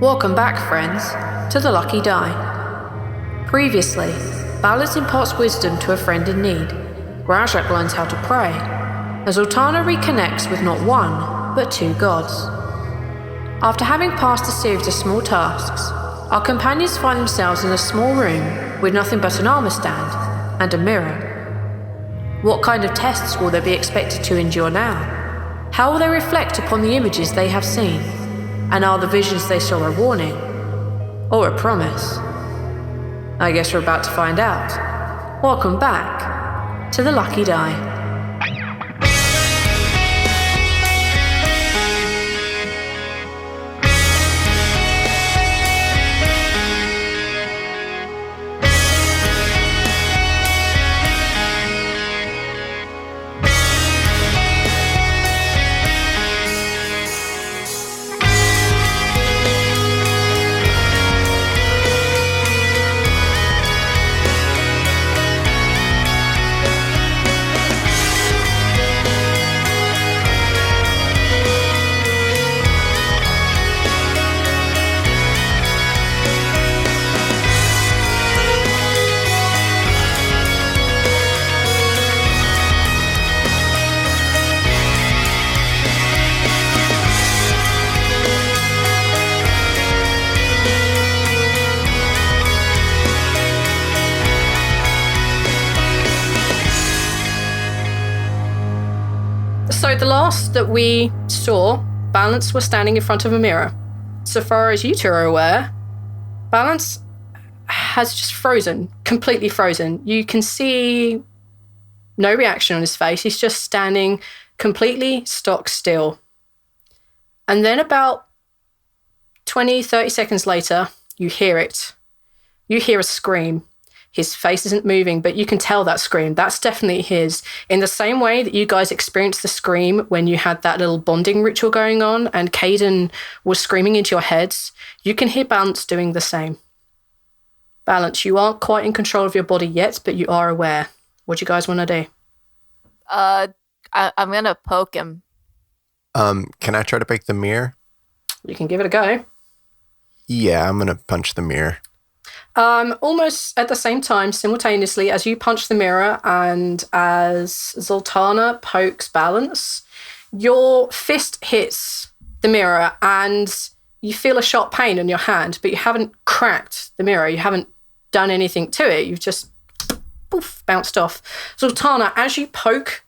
Welcome back, friends, to the Lucky Die. Previously, Balance imparts wisdom to a friend in need. Rhal learns how to pray, as Zaltanna reconnects with not one, but two gods. After having passed a series of small tasks, our companions find themselves in a small room with nothing but an armor stand and a mirror. What kind of tests will they be expected to endure now? How will they reflect upon the images they have seen? And are the visions they saw a warning? Or a promise? I guess we're about to find out. Welcome back to the Lucky Die. So the last that we saw, Balance was standing in front of a mirror. So far as you two are aware, Balance has just frozen, completely frozen. You can see no reaction on his face. He's just standing completely stock still. And then about 20, 30 seconds later, you hear it. You hear a scream. His face isn't moving, but you can tell that scream. That's definitely his. In the same way that you guys experienced the scream when you had that little bonding ritual going on and Caden was screaming into your heads, you can hear Balance doing the same. Balance, you aren't quite in control of your body yet, but you are aware. What do you guys want to do? I'm going to poke him. Can I try to break the mirror? You can give it a go. Yeah, I'm going to punch the mirror. Almost at the same time, simultaneously, as you punch the mirror and as Zaltanna pokes Balance, your fist hits the mirror and you feel a sharp pain in your hand, but you haven't cracked the mirror. You haven't done anything to it. You've just poof, bounced off. Zaltanna, as you poke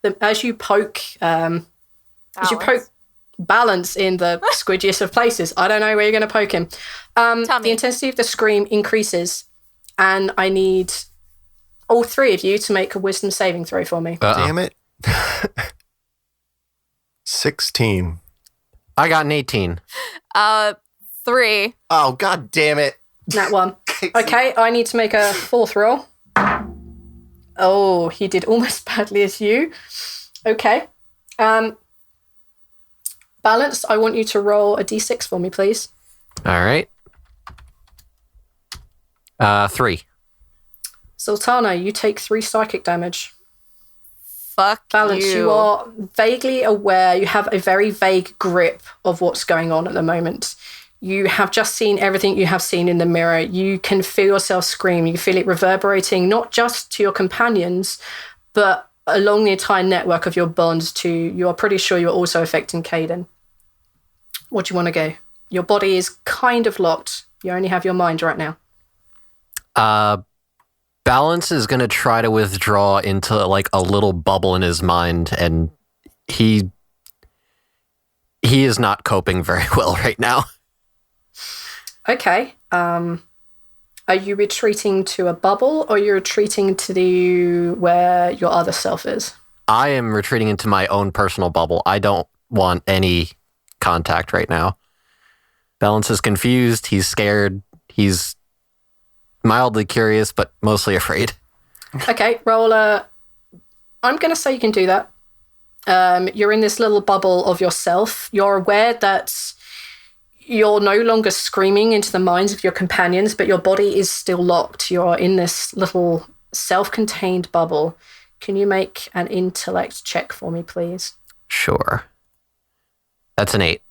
Balance in the squidgiest of places. I don't know where you're going to poke him. The intensity of the scream increases, and I need all three of you to make a wisdom saving throw for me. Damn it. 16. I got an 18. 3. Oh, god damn it. That one. Okay, I need to make a fourth roll. Oh, he did almost badly as you. Okay. Balance, I want you to roll a d6 for me, please. All right. 3. Zaltanna, you take 3 psychic damage. Fuck Balance, you are vaguely aware. You have a very vague grip of what's going on at the moment. You have just seen everything you have seen in the mirror. You can feel yourself scream. You feel it reverberating, not just to your companions, but along the entire network of your bonds to, you are pretty sure you're also affecting Caden. What do you want to go? Your body is kind of locked. You only have your mind right now. Balance is going to try to withdraw into like a little bubble in his mind, and he is not coping very well right now. Okay. Are you retreating to a bubble, or you're retreating to where your other self is? I am retreating into my own personal bubble. I don't want any contact right now. Balance is confused. He's scared. He's mildly curious, but mostly afraid. Okay, roll a... I'm going to say you can do that. You're in this little bubble of yourself. You're aware that you're no longer screaming into the minds of your companions, but your body is still locked. You're in this little self-contained bubble. Can you make an intellect check for me, please? Sure. That's an 8.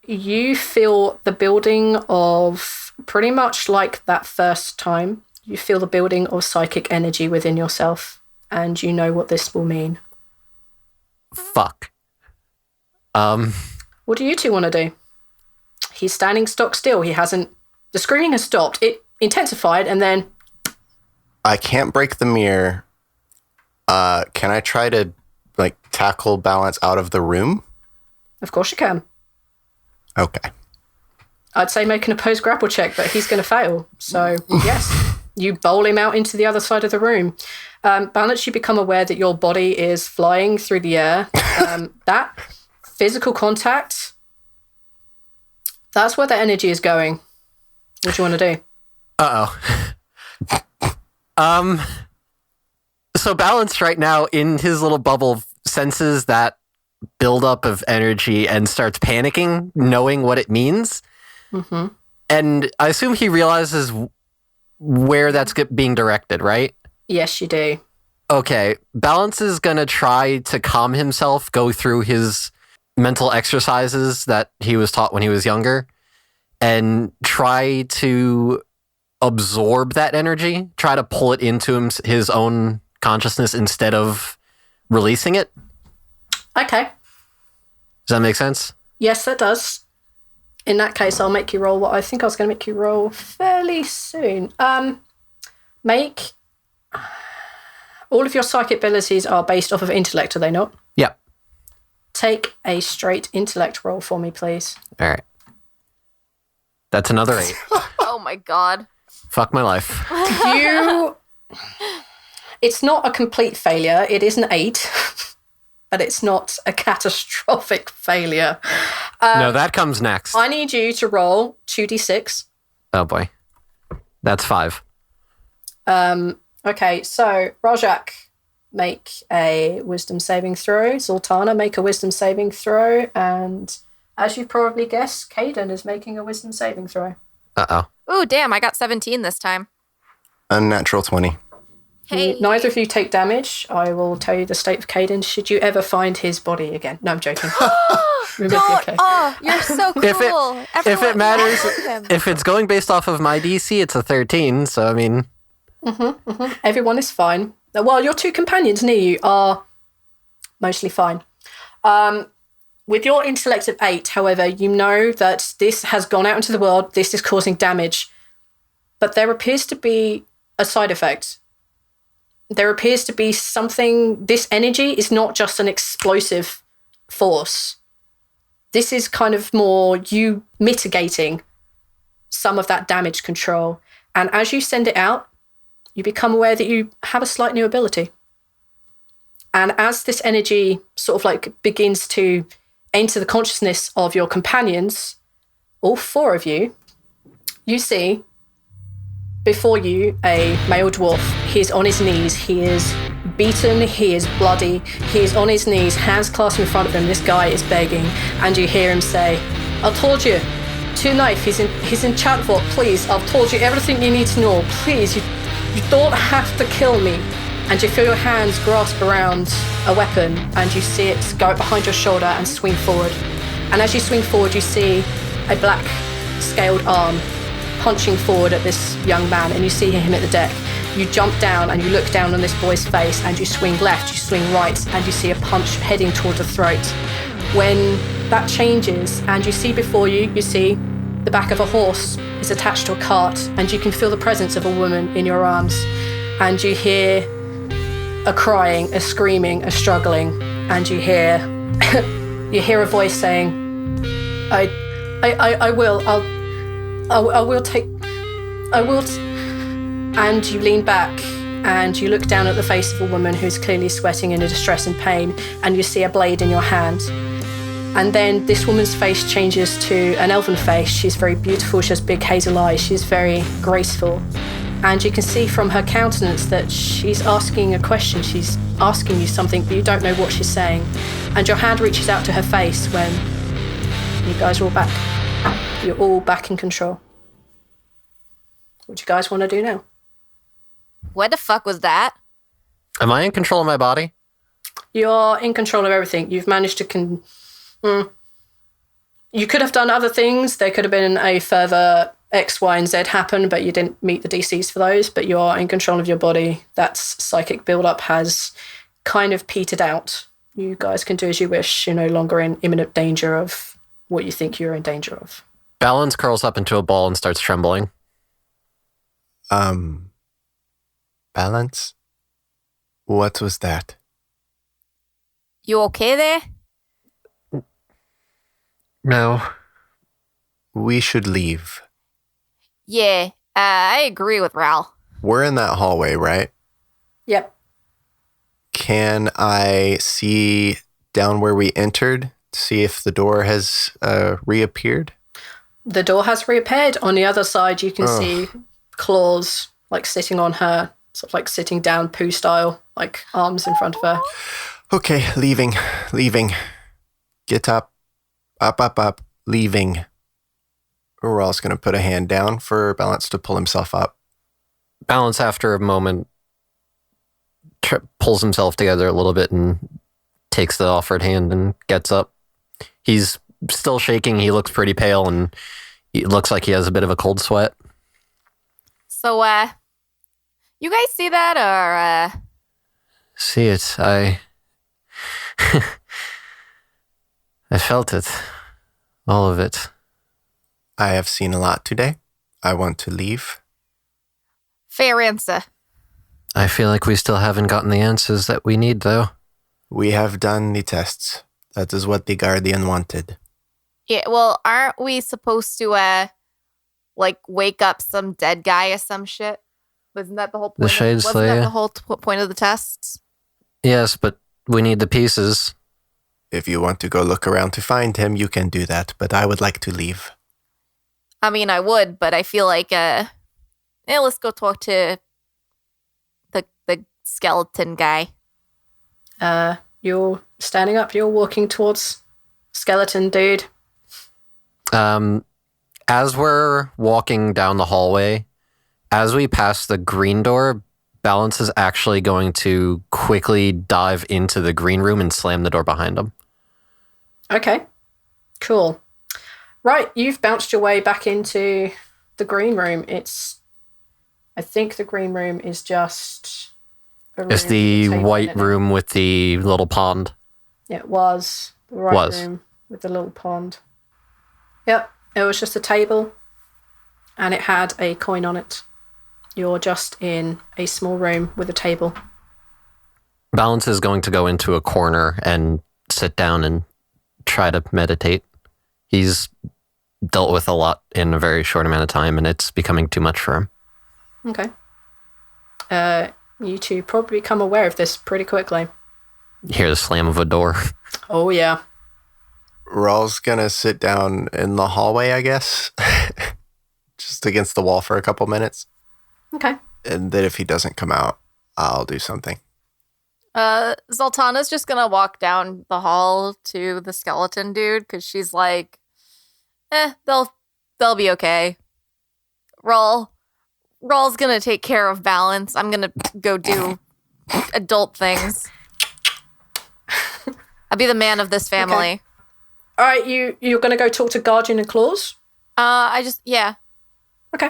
You feel the building of, pretty much like that first time, you feel the building of psychic energy within yourself, and you know what this will mean. Fuck. What do you two want to do? He's standing stock still. The screaming has stopped. It intensified, and then... I can't break the mirror. Can I try to, tackle Balance out of the room? Of course you can. Okay. I'd say make an opposed grapple check, but he's going to fail. So, yes, you bowl him out into the other side of the room. Balance, you become aware that your body is flying through the air. That physical contact, that's where the energy is going. What do you want to do? So Balance right now in his little bubble senses that buildup of energy and starts panicking, knowing what it means. Mm-hmm. And I assume he realizes where that's being directed, right? Yes, you do. Okay. Balance is going to try to calm himself, go through his mental exercises that he was taught when he was younger, and try to absorb that energy, try to pull it into his own consciousness instead of releasing it. Okay. Does that make sense? Yes, that does. In that case, I'll make you roll what I think I was going to make you roll fairly soon. Make... All of your psychic abilities are based off of intellect, are they not? Yeah. Take a straight intellect roll for me, please. All right. That's another 8. Oh my god. Fuck my life. It's not a complete failure. It is an 8, but it's not a catastrophic failure. No, that comes next. I need you to roll 2d6. Oh boy. That's 5. Okay, so Rajak, make a wisdom saving throw. Zaltanna, make a wisdom saving throw. And as you've probably guessed, Caden is making a wisdom saving throw. Uh-oh. Ooh, damn, I got 17 this time. Unnatural 20. Hey. Neither of you take damage. I will tell you the state of Caden should you ever find his body again. No, I'm joking. Don't. Okay. Oh, you're so cool. If it matters, if it's going based off of my DC, it's a 13. So, I mean... Everyone is fine. Well, your two companions near you are mostly fine. With your intellect of 8, however, you know that this has gone out into the world. This is causing damage. But there appears to be a side effect. There appears to be something... This energy is not just an explosive force. This is kind of more you mitigating some of that damage control. And as you send it out, you become aware that you have a slight new ability. And as this energy sort of begins to enter the consciousness of your companions, all 4 of you, you see before you a male dwarf. He is on his knees. He is beaten. He is bloody. He is on his knees, hands clasped in front of him. This guy is begging. And you hear him say, I told you, 2 knife, he's in Chatbot, please. I've told you everything you need to know. Please, you don't have to kill me. And you feel your hands grasp around a weapon and you see it go behind your shoulder and swing forward. And as you swing forward, you see a black scaled arm punching forward at this young man, and you see him at the deck. You jump down and you look down on this boy's face and you swing left, you swing right, and you see a punch heading toward the throat. When that changes and you see before you, you see the back of a horse is attached to a cart, and you can feel the presence of a woman in your arms, and you hear a crying, a screaming, a struggling, and you hear you hear a voice saying, I will and you lean back and you look down at the face of a woman who's clearly sweating in a distress and pain, and you see a blade in your hand. And then this woman's face changes to an elven face. She's very beautiful. She has big hazel eyes. She's very graceful. And you can see from her countenance that she's asking a question. She's asking you something, but you don't know what she's saying. And your hand reaches out to her face when you guys are all back. You're all back in control. What do you guys want to do now? What the fuck was that? Am I in control of my body? You're in control of everything. You've managed to You could have done other things. There could have been a further X, Y, and Z happen, but you didn't meet the DCs for those. But you are in control of your body. That psychic buildup has kind of petered out. You guys can do as you wish. You're no longer in imminent danger of what you think you're in danger of. Balance curls up into a ball and starts trembling. Balance? What was that? You okay there? No. We should leave. Yeah, I agree with Rhal. We're in that hallway, right? Yep. Can I see down where we entered to see if the door has reappeared? The door has reappeared. On the other side, you can see claws like sitting on her, sort of like sitting down poo style, like arms in front of her. Okay, leaving. Get up. Up, leaving. Rhal's going to put a hand down for Balance to pull himself up. Balance, after a moment, pulls himself together a little bit and takes the offered hand and gets up. He's still shaking. He looks pretty pale and it looks like he has a bit of a cold sweat. So, you guys see that, or, See it. I felt it. All of it. I have seen a lot today. I want to leave. Fair answer. I feel like we still haven't gotten the answers that we need, though. We have done the tests. That is what the Guardian wanted. Yeah, well, aren't we supposed to, like, wake up some dead guy or some shit? Wasn't that the whole point? The Shade Wasn't Slayer? that the whole point of the tests? Yes, but we need the pieces. If you want to go look around to find him, you can do that, but I would like to leave. I mean, I would, but I feel like, let's go talk to the skeleton guy. You're standing up. You're walking towards skeleton dude. As we're walking down the hallway, as we pass the green door, Balance is actually going to quickly dive into the green room and slam the door behind him. Okay, cool. Right, you've bounced your way back into the green room. I think the green room is just a room It's with the a table in white it. room with the little pond. Yeah, it was the right room with the little pond. Yep, it was just a table and it had a coin on it. You're just in a small room with a table. Balance is going to go into a corner and sit down and try to meditate. He's dealt with a lot in a very short amount of time and it's becoming too much for him. Okay. You two probably become aware of this pretty quickly. You hear the slam of a door. Oh, yeah. Rhal's gonna sit down in the hallway, I guess. Just against the wall for a couple minutes. Okay. And then if he doesn't come out, I'll do something. Zaltanna's just gonna walk down the hall to the skeleton dude because she's like, they'll be okay. Rhal's gonna take care of Balance. I'm gonna go do adult things. I'll be the man of this family. Okay. All right, you're going to go talk to Guardian and Claws? Yeah. Okay.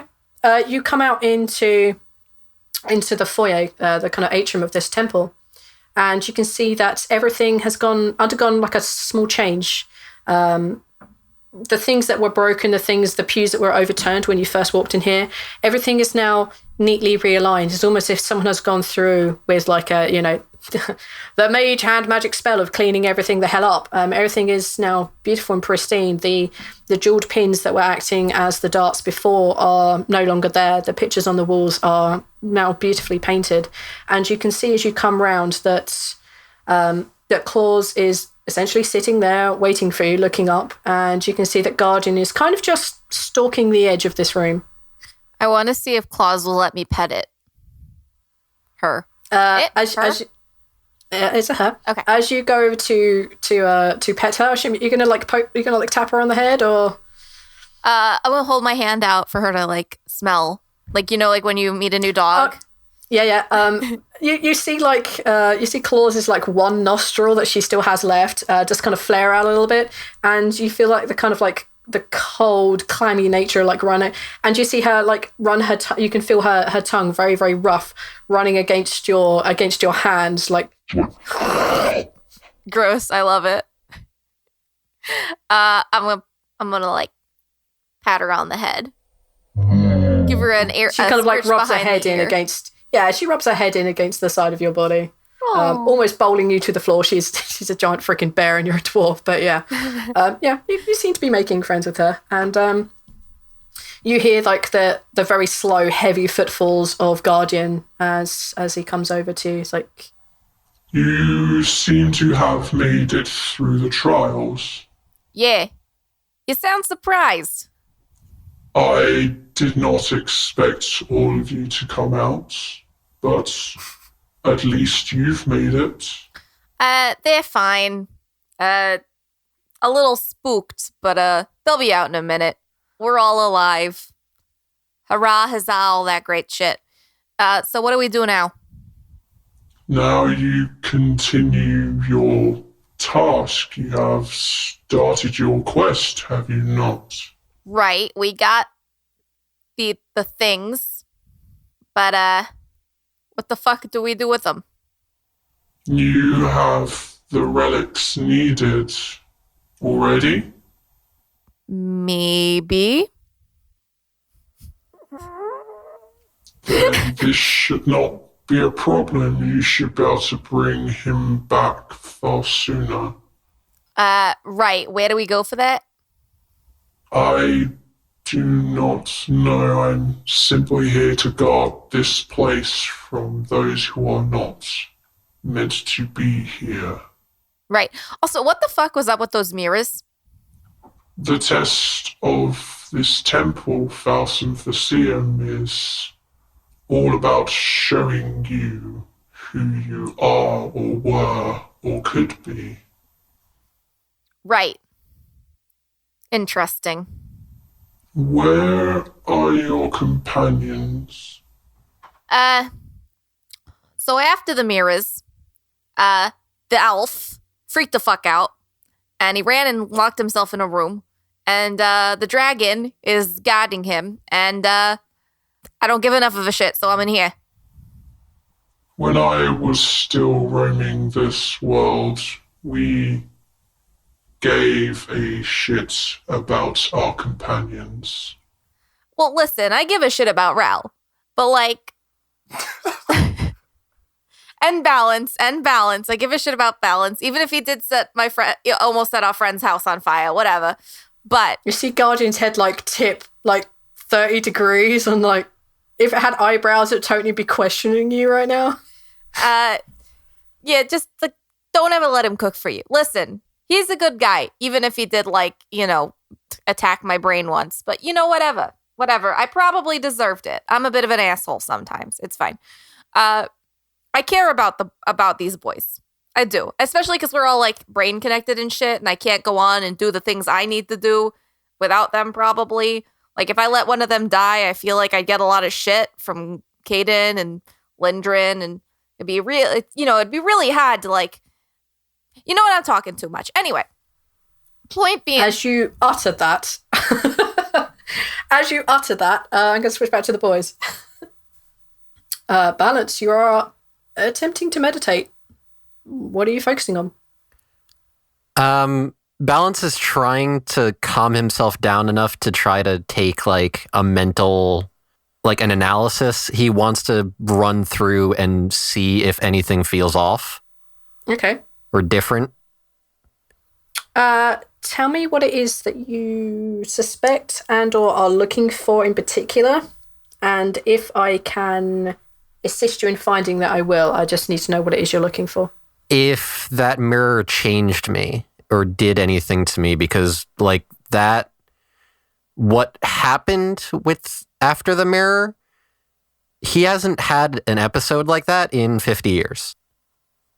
You come out into the foyer, the kind of atrium of this temple, and you can see that everything has undergone like a small change. The things that were broken, the pews that were overturned when you first walked in here, everything is now neatly realigned. It's almost as if someone has gone through with like a, the mage hand magic spell of cleaning everything the hell up. Everything is now beautiful and pristine. The jeweled pins that were acting as the darts before are no longer there. The pictures on the walls are now beautifully painted. And you can see as you come round that Claws is essentially sitting there waiting for you, looking up, and you can see that Guardian is kind of just stalking the edge of this room. I want to see if Claus will let me pet it. Her. It's a her. Okay. As you go over to pet her, you're gonna tap her on the head, or I will hold my hand out for her to like smell, like like when you meet a new dog. Yeah. You see you see Claus's like one nostril that she still has left just kind of flare out a little bit, and you feel like the kind of like the cold, clammy nature like run it, and you see her like run her. You can feel her tongue very very rough running against your hands like. Gross. I love it. I'm gonna like pat her on the head. Give her an ear. She kind of like rubs her head in against. Yeah, she rubs her head in against the side of your body, almost bowling you to the floor. She's a giant freaking bear and you're a dwarf, but yeah, you seem to be making friends with her, and you hear like the very slow, heavy footfalls of Guardian as he comes over to you. It's like, you seem to have made it through the trials. Yeah, you sound surprised. I did not expect all of you to come out, but at least you've made it. They're fine. A little spooked, but they'll be out in a minute. We're all alive. Hurrah, huzzah, all that great shit. So what do we do now? Now you continue your task. You have started your quest, have you not? Right, we got the things, but what the fuck do we do with them? You have the relics needed already? Maybe. Then this should not be a problem. You should be able to bring him back far sooner. Right, where do we go for that? I do not know. I'm simply here to guard this place from those who are not meant to be here. Right. Also, what the fuck was up with those mirrors? The test of this temple, Falsum Facium, is all about showing you who you are or were or could be. Right. Interesting. Where are your companions? So after the mirrors, the elf freaked the fuck out, and he ran and locked himself in a room, and the dragon is guarding him, and I don't give enough of a shit, so I'm in here. When I was still roaming this world, we gave a shit about our companions. Well, listen, I give a shit about Rhal, but like... and balance. I give a shit about balance, even if he did set my friend, almost set our friend's house on fire, whatever. But you see Guardian's head like tip like 30 degrees, and like if it had eyebrows, it'd totally be questioning you right now. Yeah, just like don't ever let him cook for you. Listen, he's a good guy, even if he did like, attack my brain once. But whatever. I probably deserved it. I'm a bit of an asshole sometimes. It's fine. I care about these boys. I do, especially because we're all like brain connected and shit, and I can't go on and do the things I need to do without them. Probably, like if I let one of them die, I feel like I get a lot of shit from Caden and Lindrin, and it'd be really hard to like, what, I'm talking too much. Anyway, point being, as you utter that, I'm gonna switch back to the boys. Balance, you are attempting to meditate. What are you focusing on? Balance is trying to calm himself down enough to try to take like a mental, like an analysis. He wants to run through and see if anything feels off. Okay. Or different. Tell me what it is that you suspect and or are looking for in particular. And if I can assist you in finding that, I will. I just need to know what it is you're looking for. If that mirror changed me or did anything to me, because like that, what happened with after the mirror, he hasn't had an episode like that in 50 years.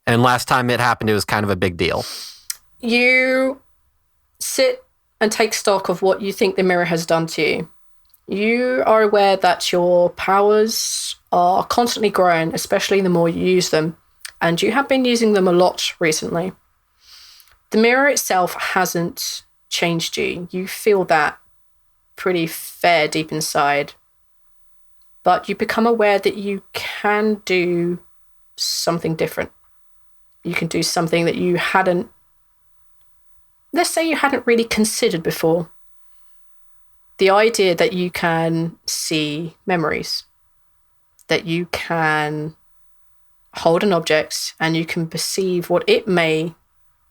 And last time it happened, it was kind of a big deal. You sit and take stock of what you think the mirror has done to you. You are aware that your powers are constantly growing, especially the more you use them. And you have been using them a lot recently. The mirror itself hasn't changed you. You feel that pretty fair deep inside. But you become aware that you can do something different. You can do something that you hadn't, let's say you hadn't really considered before. The idea that you can see memories, that you can hold an object and you can perceive what it may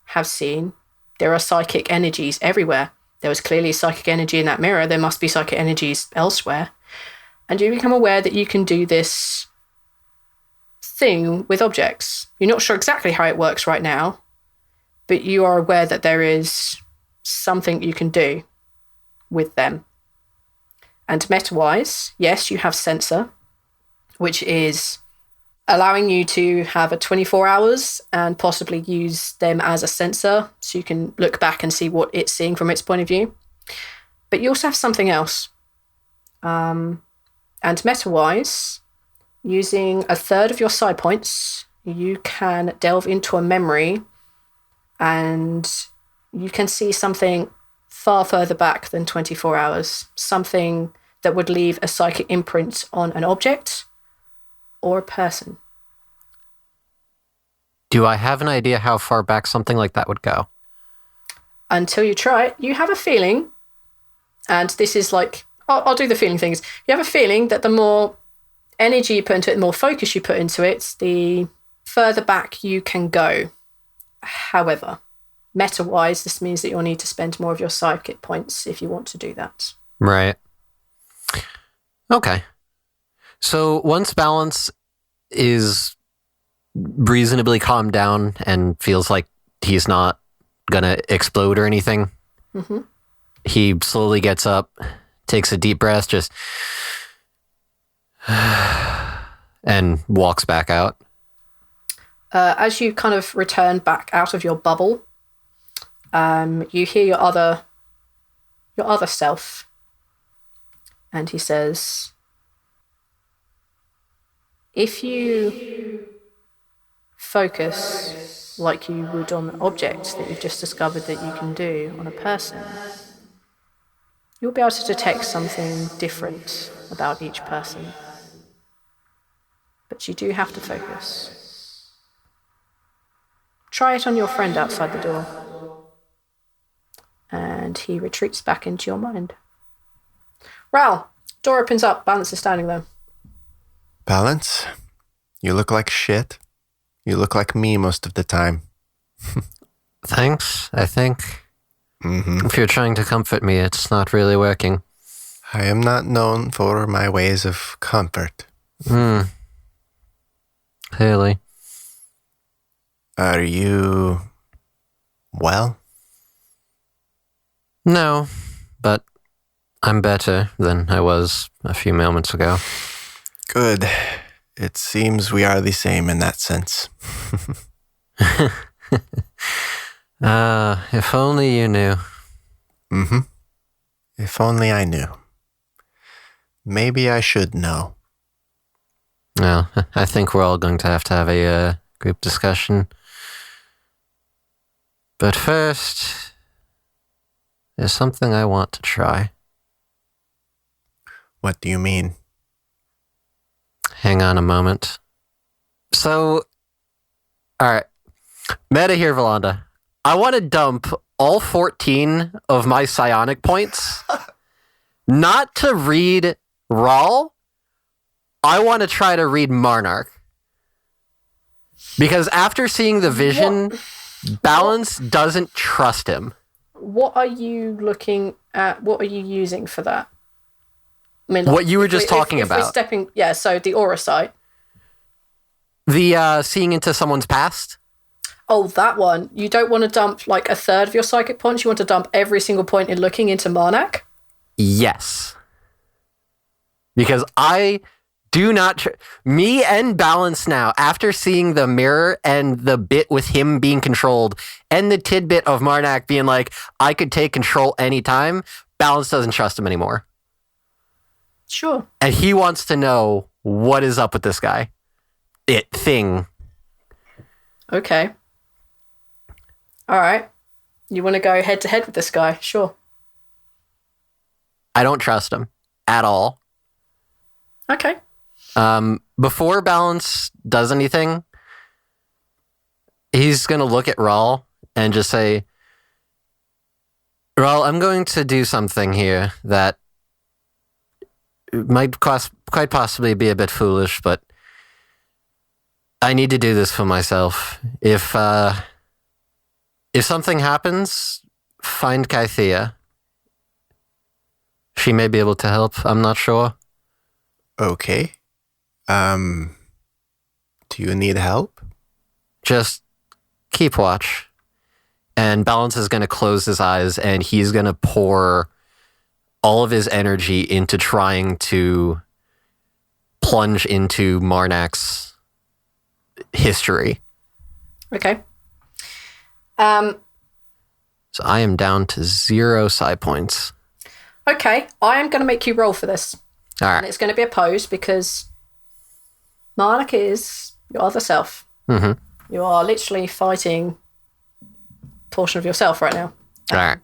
have seen. There are psychic energies everywhere. There was clearly psychic energy in that mirror. There must be psychic energies elsewhere. And you become aware that you can do this thing with objects. You're not sure exactly how it works right now, but you are aware that there is something you can do with them. And meta-wise, yes, you have sensor, which is allowing you to have a 24 hours and possibly use them as a sensor so you can look back and see what it's seeing from its point of view. But you also have something else. And meta-wise, using a third of your side points, you can delve into a memory and you can see something far further back than 24 hours. Something that would leave a psychic imprint on an object or a person. Do I have an idea how far back something like that would go? Until you try it, you have a feeling, and this is like, I'll do the feeling things. You have a feeling that the more energy you put into it, the more focus you put into it, the further back you can go. However, meta-wise, this means that you'll need to spend more of your psychic points if you want to do that. Right. Okay. So once Balance is reasonably calmed down and feels like he's not going to explode or anything, he slowly gets up, takes a deep breath, just and walks back out. As you kind of return back out of your bubble, you hear your other self, and he says, if you focus like you would on an object that you've just discovered that you can do on a person, you'll be able to detect something different about each person. But you do have to focus. Try it on your friend outside the door. And he retreats back into your mind. Rhal, door opens up. Balance is standing there. Balance? You look like shit. You look like me most of the time. Thanks, I think. If you're trying to comfort me, it's not really working. I am not known for my ways of comfort. Clearly. Are you well? No, but I'm better than I was a few moments ago. Good. It seems we are the same in that sense. If only you knew. If only I knew. Maybe I should know. Well, I think we're all going to have a group discussion. But first, there's something I want to try. What do you mean? Hang on a moment. So, alright. Meta here, Valanda. I want to dump all 14 of my psionic points. Not to read Rhal. I want to try to read Marnarch. Because after seeing the vision, Balance doesn't trust him. What are you looking at? What are you using for that? I mean, what you were just talking about. So the aura sight. The seeing into someone's past? Oh, that one. You don't want to dump like a third of your psychic points. You want to dump every single point in looking into Marnarch? Yes. Because I do not... me and Balance now, after seeing the mirror and the bit with him being controlled and the tidbit of Marnarch being like, I could take control anytime, Balance doesn't trust him anymore. Sure. And he wants to know what is up with this guy? Thing. Okay. All right. You want to go head to head with this guy? Sure. I don't trust him at all. Okay. Before Balance does anything, he's going to look at Rhal and just say, Rhal, I'm going to do something here that might quite possibly be a bit foolish, but I need to do this for myself. If something happens, find Kythea. She may be able to help. I'm not sure. Okay. Do you need help? Just keep watch. And Balance is going to close his eyes and he's going to pour all of his energy into trying to plunge into Marnak's history. Okay. So I am down to 0 psi points. Okay. I am going to make you roll for this. All And right. it's going to be opposed because Marnak is your other self. Mm-hmm. You are literally fighting a portion of yourself right now. All right.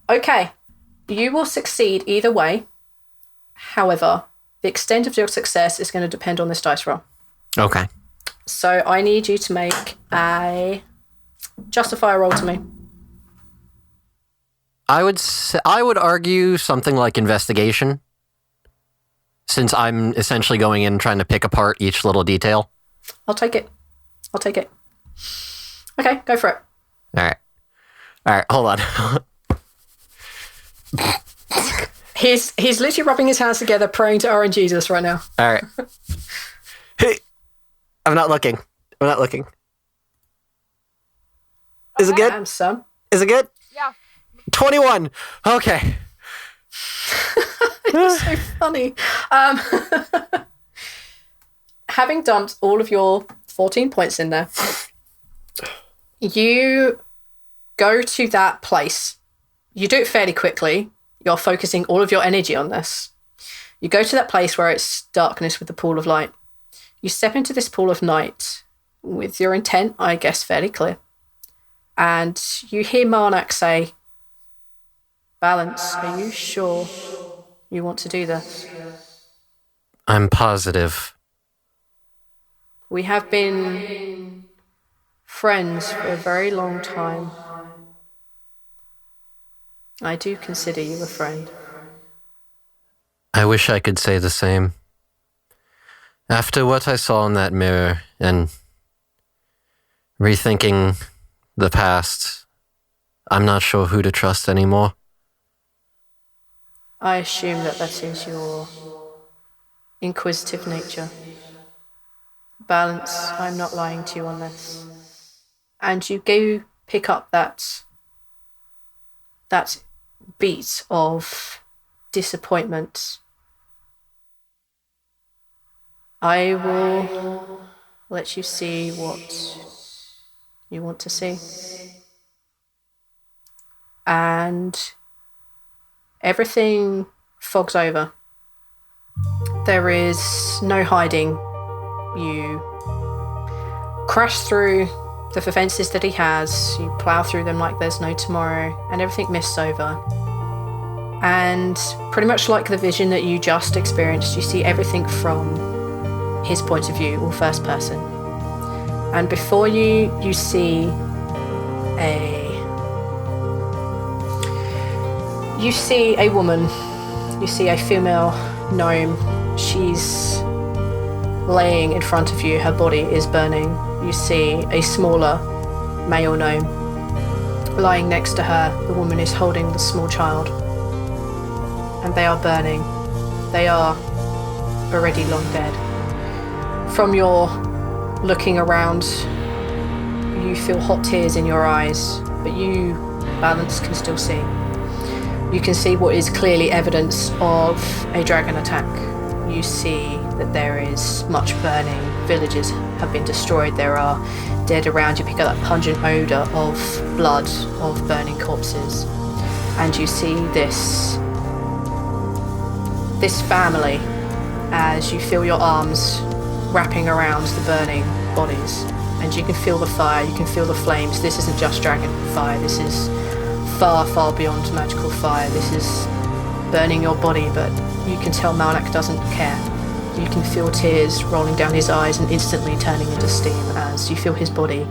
Okay. You will succeed either way. However, the extent of your success is going to depend on this dice roll. Okay. So I need you to make a justifier roll to me. I would argue something like investigation, since I'm essentially going in trying to pick apart each little detail. I'll take it. Okay, go for it. All right. Hold on. He's literally rubbing his hands together, praying to Orange Jesus right now. All right. Hey, I'm not looking. Is it good? Son. Is it good? Yeah. 21. Okay. It's so funny. Having dumped all of your 14 points in there, you go to that place. You do it fairly quickly. You're focusing all of your energy on this. You go to that place where it's darkness with the pool of light. You step into this pool of night with your intent, I guess, fairly clear. And you hear Marnak say, Balance, are you sure you want to do this? I'm positive. We have been friends for a very long time. I do consider you a friend. I wish I could say the same. After what I saw in that mirror and rethinking the past, I'm not sure who to trust anymore. I assume that is your inquisitive nature. Balance, I'm not lying to you on this. And you go pick up that beat of disappointment. I will let you see what you want to see. And everything fogs over. There is no hiding. You crash through the fences that he has. You plough through them like there's no tomorrow, and everything mists over. And pretty much like the vision that you just experienced, you see everything from his point of view, or first person. And before you, you see a woman. You see a female gnome. She's laying in front of you. Her body is burning. You see a smaller male gnome lying next to her. The woman is holding the small child. And they are burning. They are already long dead. From your looking around, you feel hot tears in your eyes, but you, Balance, can still see. You can see what is clearly evidence of a dragon attack. You see that there is much burning. Villages have been destroyed. There are dead around. You pick up that pungent odour of blood, of burning corpses. And you see this family, as you feel your arms wrapping around the burning bodies. And you can feel the fire, you can feel the flames. This isn't just dragon fire, this is far, far beyond magical fire. This is burning your body, but you can tell Malnak doesn't care. You can feel tears rolling down his eyes and instantly turning into steam as you feel his body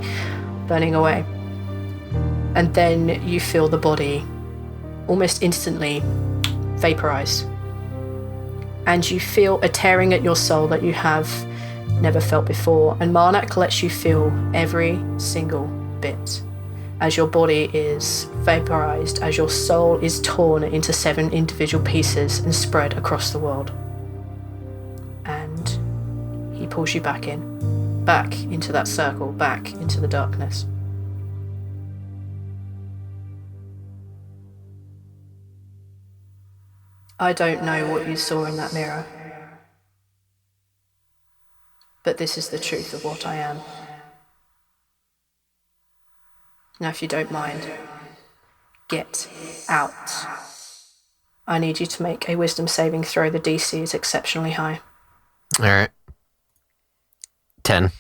burning away. And then you feel the body almost instantly vaporize. And you feel a tearing at your soul that you have never felt before. And Malnak lets you feel every single bit as your body is vaporized, as your soul is torn into 7 individual pieces and spread across the world. And he pulls you back into that circle, back into the darkness. I don't know what you saw in that mirror, but this is the truth of what I am. Now, if you don't mind, get out. I need you to make a wisdom saving throw. The DC is exceptionally high. All right. 10.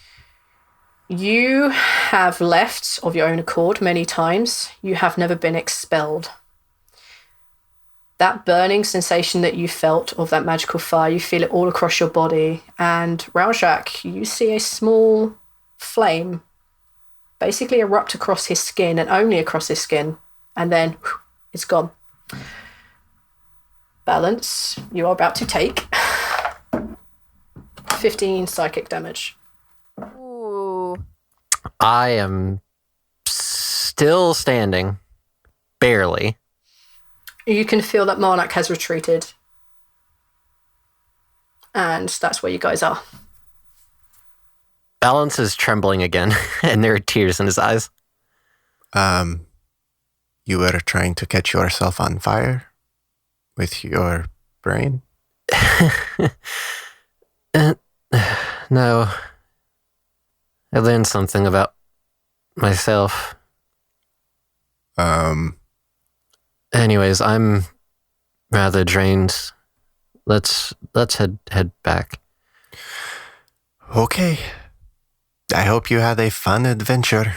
You have left of your own accord many times. You have never been expelled. That burning sensation that you felt of that magical fire, you feel it all across your body. And Rhal, you see a small flame basically erupt across his skin and only across his skin. And then it's gone. Balance, you are about to take 15 psychic damage. Ooh. I am still standing. Barely. You can feel that Malnak has retreated. And that's where you guys are. Balance is trembling again, and there are tears in his eyes. You were trying to catch yourself on fire with your brain? No. I learned something about myself. Anyways, I'm rather drained. Let's head back. Okay. I hope you had a fun adventure.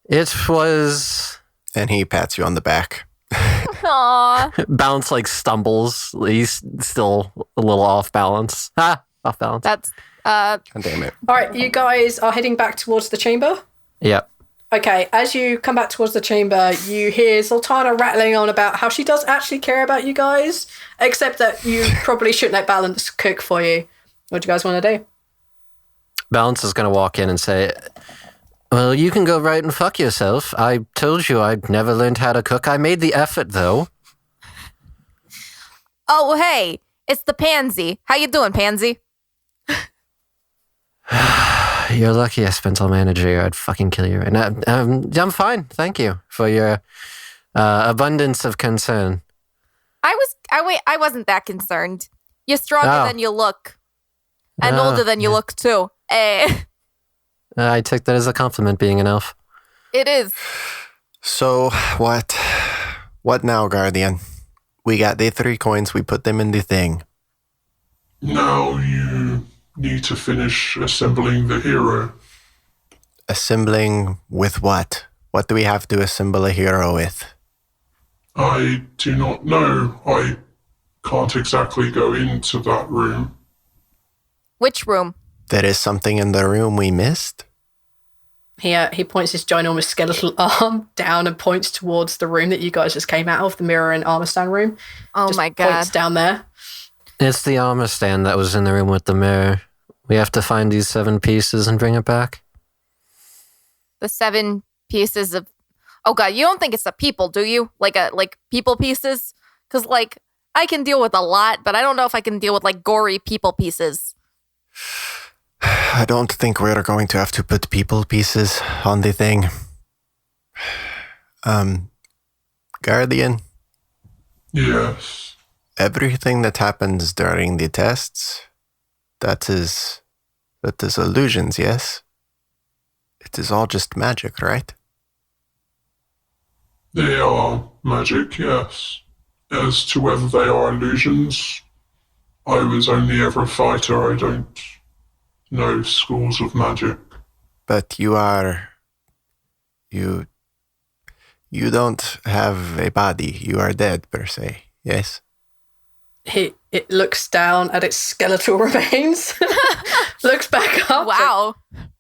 It was... And he pats you on the back. Aww. Balance stumbles. He's still a little off balance. Off balance. That's God damn it. All right, you guys are heading back towards the chamber. Yep. Okay, as you come back towards the chamber, you hear Zaltanna rattling on about how she does actually care about you guys, except that you probably shouldn't let Balance cook for you. What do you guys want to do? Balance is going to walk in and say, well, you can go right and fuck yourself. I told you I'd never learned how to cook. I made the effort, though. Oh, hey, it's the Pansy. How you doing, Pansy? You're lucky I spent all my energy or I'd fucking kill you right now. I'm fine. Thank you for your abundance of concern. I wasn't that concerned. You're stronger than you look. And older than you look, too. I took that as a compliment, being an elf. It is. So, what now, Guardian? We got the 3 coins, we put them in the thing. Now you need to finish assembling the hero. Assembling with what? What do we have to assemble a hero with? I do not know. I can't exactly go into that room. Which room? There is something in the room we missed? He points his ginormous skeletal arm down and points towards the room that you guys just came out of, the mirror and armor stand room. Oh just my god. Points down there. It's the armor stand that was in the room with the mirror. We have to find these 7 pieces and bring it back. The 7 pieces of... Oh god, you don't think it's the people, do you? Like people pieces? Because I can deal with a lot, but I don't know if I can deal with gory people pieces. I don't think we're going to have to put people pieces on the thing. Guardian? Yes. Everything that happens during the tests, that is illusions, yes? It is all just magic, right? They are magic, yes. As to whether they are illusions, I was only ever a fighter. I don't know schools of magic. But you are... You don't have a body. You are dead, per se. Yes? It looks down at its skeletal remains, looks back up. Wow.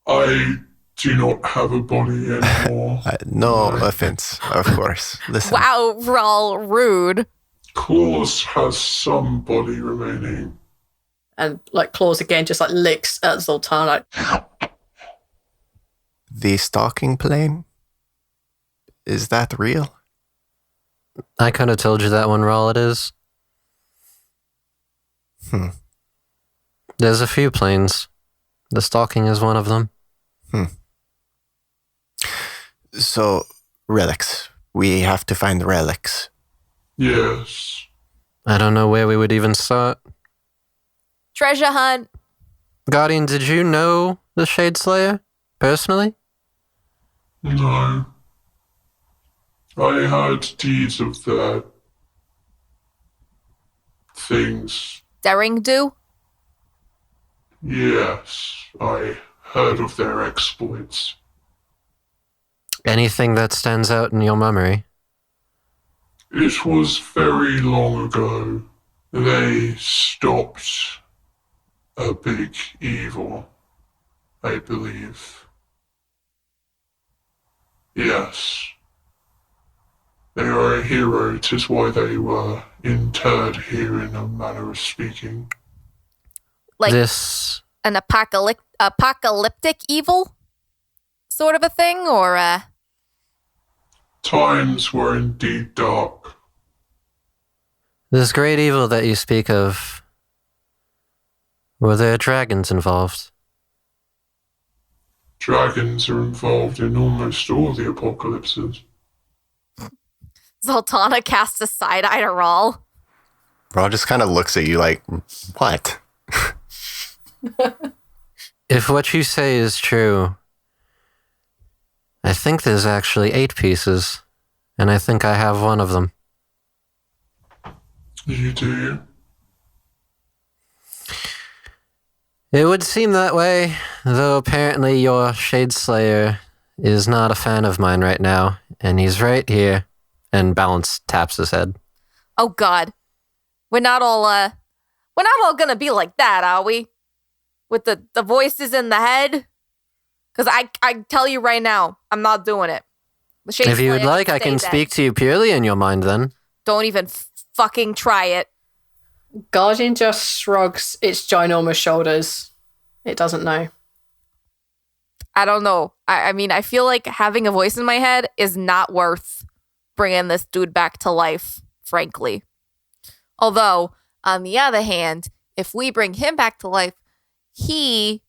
I do not have a body anymore. No offense, of course. Listen. Wow, Rhal, rude. Claws has some body remaining. And like Claws again just like licks at Zaltanna. The stalking plane? Is that real? I could have told you that one, Rhal, it is. There's a few planes. The stalking is one of them. So, relics. We have to find relics. Yes. I don't know where we would even start. Treasure hunt. Guardian, did you know the Shade Slayer personally? No. I heard deeds of their things. Daring do. Yes, I heard of their exploits. Anything that stands out in your memory? It was very long ago. They stopped a big evil, I believe. Yes. They are a hero. It is why they were interred here, in a manner of speaking. Like This... an apocalyptic evil sort of a thing, or Times were indeed dark. This great evil that you speak of... Were there dragons involved? Dragons are involved in almost all the apocalypses. Zaltanna casts a side eye to Rhal. Rhal just kind of looks at you like, what? If what you say is true, I think there's actually 8 pieces, and I think I have one of them. You do? It would seem that way, though apparently your Shade Slayer is not a fan of mine right now, and he's right here. And Balance taps his head. Oh God, we're not all gonna be like that, are we? With the voices in the head? Because I tell you right now, I'm not doing it. The Shade If you would Slayer like, I stay can dead. speak to you purely in your mind then. Don't even fucking try it. Guardian just shrugs its ginormous shoulders. It doesn't know. I don't know. I mean, I feel like having a voice in my head is not worth bringing this dude back to life, frankly. Although, on the other hand, if we bring him back to life, he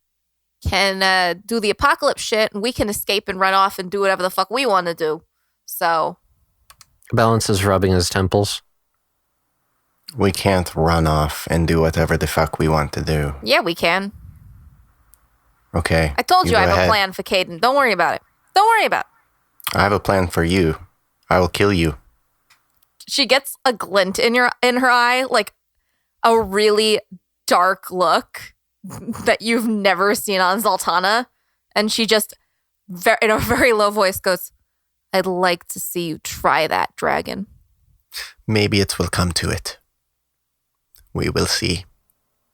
can do the apocalypse shit and we can escape and run off and do whatever the fuck we want to do. So, Balance is rubbing his temples. We can't run off and do whatever the fuck we want to do. yeah, we can. Okay. I told you I go have ahead. a plan for Caden. Don't worry about it. Don't worry about it. I have a plan for you. I will kill you. She gets a glint in her eye, like a really dark look that you've never seen on Zaltanna, and she just in a very low voice goes, "I'd like to see you try that, dragon." Maybe it will come to it. We will see.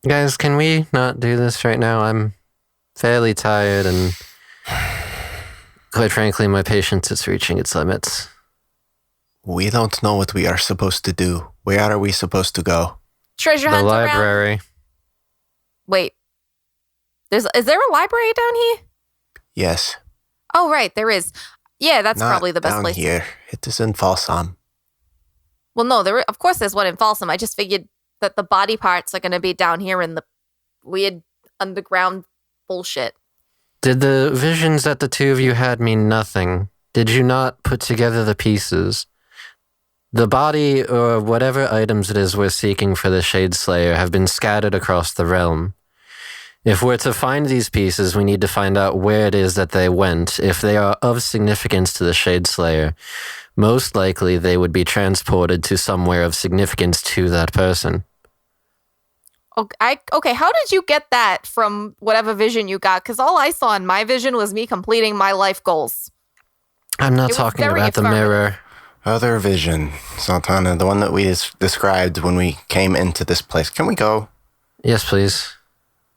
Guys, can we not do this right now? I'm fairly tired and quite frankly, my patience is reaching its limits. We don't know what we are supposed to do. Where are we supposed to go? Treasure The hunt around. library. Wait, is there a library down here? Yes. Oh, right, there is. Yeah, that's Not probably the best down place. here. It is in Falsam. Well, no, of course there's one in Folsom. I just figured that the body parts are going to be down here in the weird underground bullshit. Did the visions that the two of you had mean nothing? Did you not put together the pieces? The body or whatever items it is we're seeking for the Shade Slayer have been scattered across the realm. If we're to find these pieces, we need to find out where it is that they went. If they are of significance to the Shade Slayer, most likely they would be transported to somewhere of significance to that person. Okay, how did you get that from whatever vision you got? Because all I saw in my vision was me completing my life goals. I'm not It was talking very about the affirmative. mirror. Other vision, Zaltanna, the one that we described when we came into this place. Can we go? Yes, please.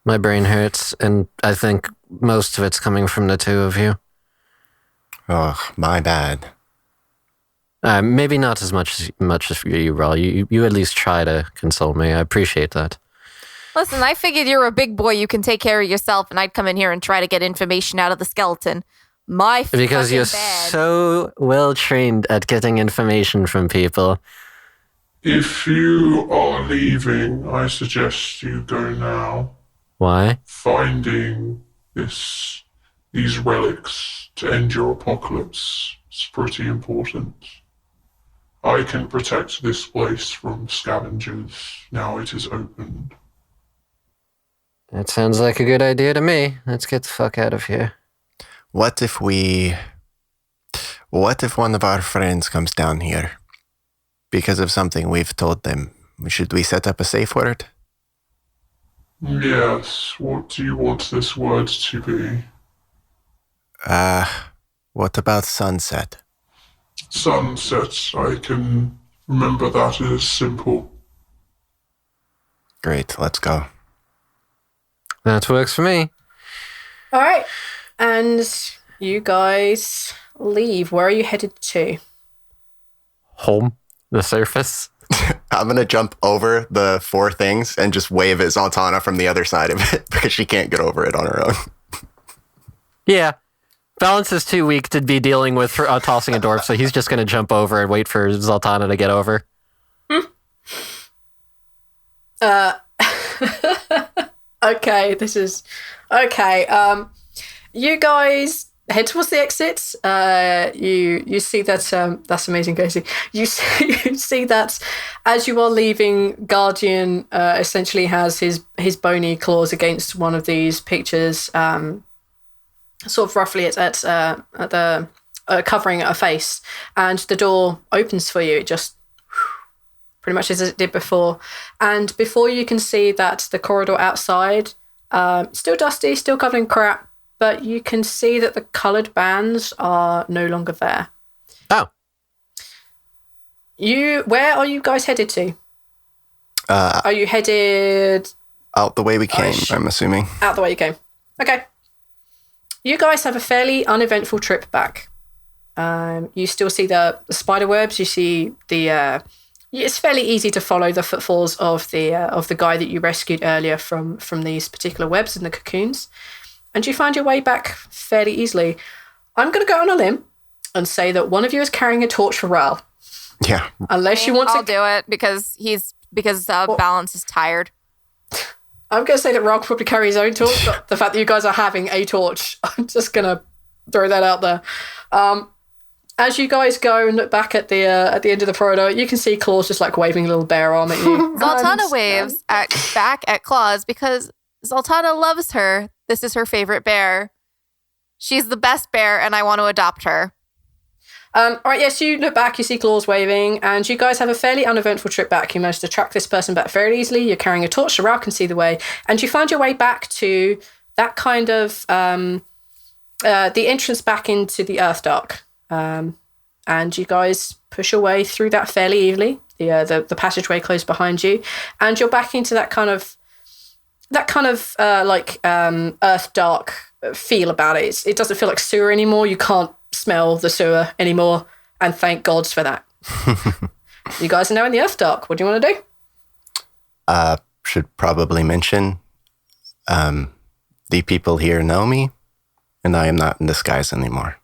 My brain hurts, and I think most of it's coming from the two of you. Oh, my bad. Maybe not as much as you, Rhal. You at least try to console me. I appreciate that. Listen, I figured you're a big boy. You can take care of yourself, and I'd come in here and try to get information out of the skeleton. Because you're bad. so well trained at getting information from people. If you are leaving, I suggest you go now. Why? Finding these relics to end your apocalypse is pretty important. I can protect this place from scavengers now it is opened. That sounds like a good idea to me. Let's get the fuck out of here. What if one of our friends comes down here? Because of something we've told them. Should we set up a safe word? Yes, what do you want this word to be? What about sunset? Sunset, I can remember that as simple. Great, let's go. That works for me. All right. And you guys leave. Where are you headed to? Home. The surface. I'm going to jump over the 4 things and just wave at Zaltanna from the other side of it because she can't get over it on her own. Yeah. Balance is too weak to be dealing with tossing a dwarf, so he's just going to jump over and wait for Zaltanna to get over. Okay, this is... Okay, you guys head towards the exit. You see that... that's amazing, Casey. You see that as you are leaving, Guardian essentially has his bony claws against one of these pictures, sort of roughly at the covering a face, and the door opens for you. It just pretty much as it did before, and before you can see that the corridor outside, still dusty, still covered in crap, but you can see that the coloured bands are no longer there. Oh. Where are you guys headed to? Are you headed Out the way we came, I'm assuming. out the way you came? Okay. You guys have a fairly uneventful trip back. You still see the spider webs. You see the. It's fairly easy to follow the footfalls of the guy that you rescued earlier from these particular webs and the cocoons, and you find your way back fairly easily. I'm going to go on a limb and say that one of you is carrying a torch for Rhal. Yeah. Unless you want I'll to. do it because Balance is tired. I'm going to say that Rhal could probably carry his own torch, but the fact that you guys are having a torch, I'm just going to throw that out there. As you guys go and look back at the end of the corridor, you can see Claws just like waving a little bear arm at you. Zaltanna waves back at Claus because Zaltanna loves her. This is her favorite bear. She's the best bear, and I want to adopt her. All right, yes, you look back, you see Claws waving, and you guys have a fairly uneventful trip back. You managed to track this person back very easily. You're carrying a torch, so Rhal can see the way, and you find your way back to that kind of the entrance back into the Earth Dark. And you guys push your way through that fairly easily. The passageway closed behind you, and you're back into that kind of Earth Dark feel about it. It doesn't feel like sewer anymore. You can't smell the sewer anymore, and thank gods for that. You guys are now in the Earth Dark. What do you want to do? Should probably mention the people here know me, and I am not in disguise anymore.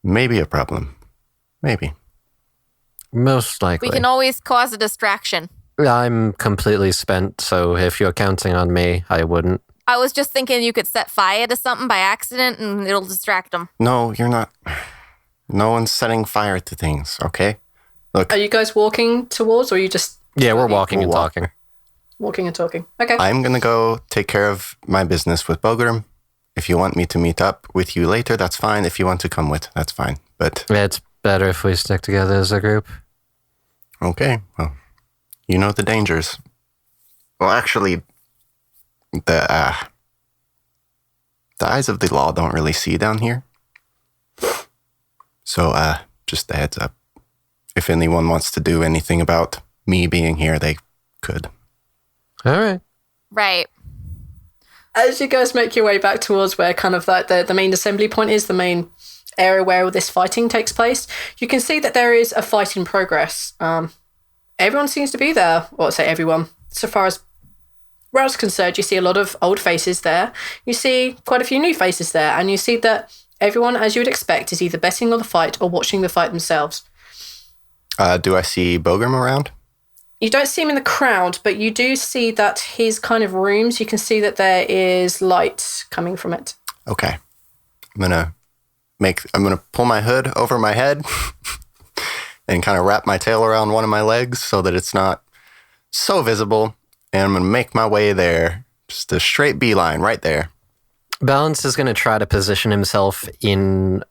Maybe a problem. Maybe. Most likely. We can always cause a distraction. I'm completely spent, so if you're counting on me, I wouldn't. I was just thinking you could set fire to something by accident and it'll distract them. No, you're not. No one's setting fire to things, okay? Look, Are you guys walking towards, or are you just Yeah, we're walking and talking. walking and talking? Okay. I'm going to go take care of my business with Bogrim. If you want me to meet up with you later, that's fine. If you want to come with, that's fine. But It's better if we stick together as a group. okay, well, You know the dangers. Well, actually, the eyes of the law don't really see down here. So, just a heads up. If anyone wants to do anything about me being here, they could. All right. Right. As you guys make your way back towards where kind of like the main assembly point is, the main area where all this fighting takes place, you can see that there is a fight in progress. Everyone seems to be there. Well, I say everyone. So far as Rhal's concerned, you see a lot of old faces there. You see quite a few new faces there. And you see that everyone, as you would expect, is either betting on the fight or watching the fight themselves. Do I see Bogram around? You don't see him in the crowd, but you do see that his kind of rooms, you can see that there is light coming from it. Okay. I'm gonna pull my hood over my head and kind of wrap my tail around one of my legs so that it's not so visible. And I'm gonna make my way there. Just a straight beeline right there. Balance is going to try to position himself in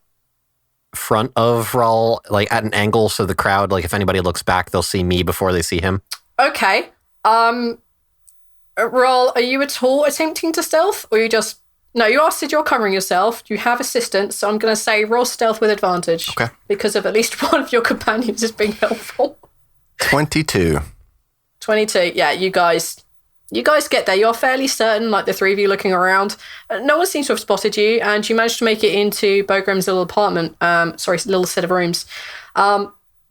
front of Rhal, like at an angle, so the crowd, like if anybody looks back, they'll see me before they see him. Okay. Rhal, are you at all attempting to stealth, or you just... No, you said you're covering yourself. You have assistance, so I'm going to say roll stealth with advantage. Okay. Because of at least one of your companions is being helpful. 22. 22. Yeah, you guys get there. You're fairly certain, like the three of you looking around. No one seems to have spotted you, and you managed to make it into Bogram's little apartment. Little set of rooms. In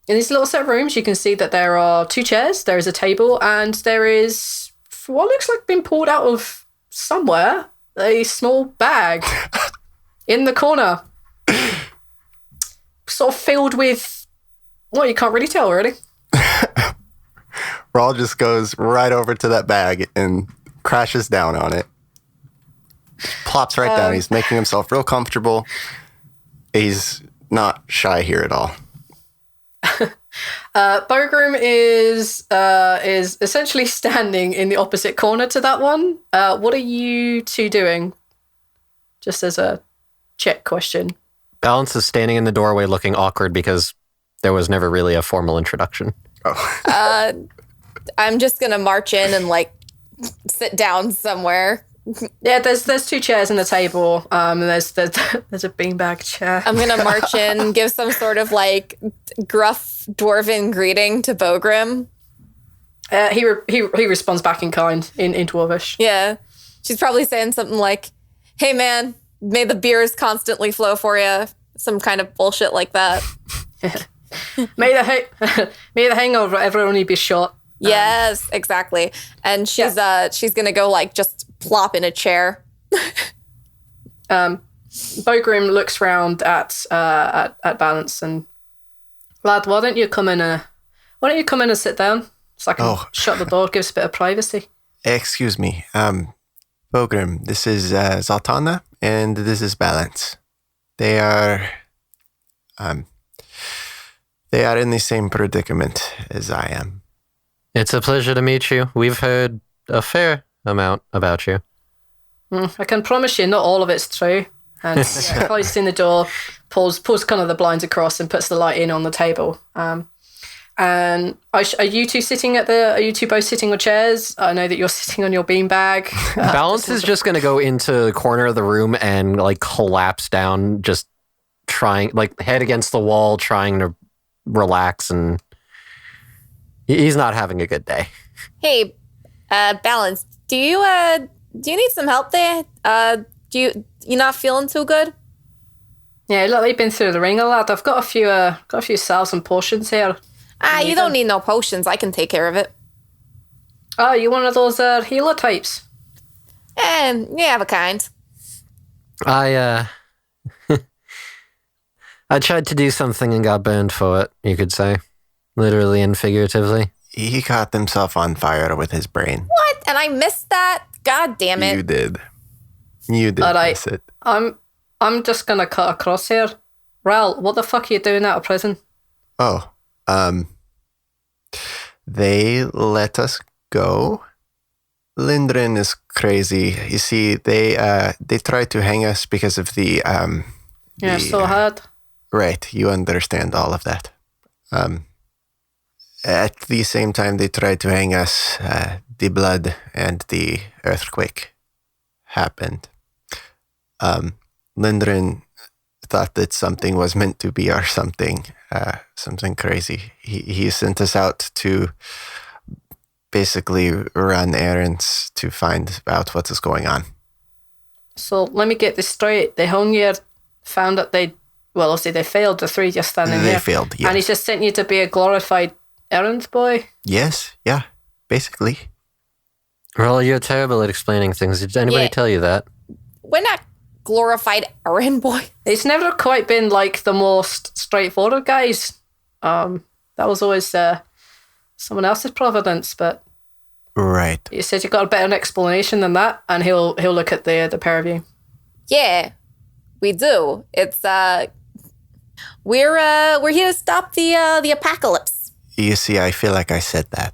this little set of rooms, you can see that there are 2 chairs, there is a table, and there is what looks like been pulled out of somewhere, a small bag in the corner. Sort of filled with, well, you can't really tell, really. Rhal just goes right over to that bag and crashes down on it. Plops right down. He's making himself real comfortable. He's not shy here at all. Bogram is essentially standing in the opposite corner to that one. What are you two doing? Just as a check question. Balance is standing in the doorway looking awkward because there was never really a formal introduction. Oh. I'm just gonna march in and like sit down somewhere. Yeah, there's 2 chairs and a table. And there's a beanbag chair. I'm gonna march in, give some sort of like gruff dwarven greeting to Bogram. He responds back in kind in Dwarvish. Yeah, she's probably saying something like, "Hey man, may the beers constantly flow for you." Some kind of bullshit like that. May the hangover ever only be short. Yes, exactly. And she's gonna go like just plop in a chair. Bogrim looks round at Balance and, lad, why don't you come in and sit down so I can shut the door, give us a bit of privacy. Excuse me. Bogram, this is Zaltanna and this is Balance. They are in the same predicament as I am. It's a pleasure to meet you. We've heard a fair amount about you. I can promise you not all of it's true. And closes in the door, pulls kind of the blinds across and puts the light in on the table. And are you two both sitting on chairs? I know that you're sitting on your beanbag. Balance is just going to go into the corner of the room and like collapse down, just trying, like head against the wall, trying to relax, and he's not having a good day. Hey, Balance, do you need some help there? You not feeling too good? Yeah, look, they've been through the ringer, lad. I've got a few salves and potions here. You don't need no potions. I can take care of it. Oh, you one of those healer types? Yeah, of a kind. I tried to do something and got burned for it, you could say. Literally and figuratively. He caught himself on fire with his brain. What? And I missed that? God damn it. You did. You did miss it. I'm just gonna cut across here. Rhal, what the fuck are you doing out of prison? Oh, they let us go. Lindren is crazy. You see, they tried to hang us because of the so hard. Right, you understand all of that. At the same time they tried to hang us, the blood and the earthquake happened. Lindren thought that something was meant to be or something crazy. He sent us out to basically run errands to find out what is going on. So let me get this straight. They hung you, found that obviously they failed, the three just standing They there. failed, yes. And he just sent you to be a glorified errand boy? Yes, yeah, basically. Rhal, you're terrible at explaining things. Did anybody Yeah. tell you that? We're not glorified errand boy. It's never quite been like the most straightforward guys. That was always someone else's providence, but Right. you said you got a better explanation than that, and he'll look at the pair of you. Yeah, we do. It's we're here to stop the apocalypse. You see, I feel like I said that.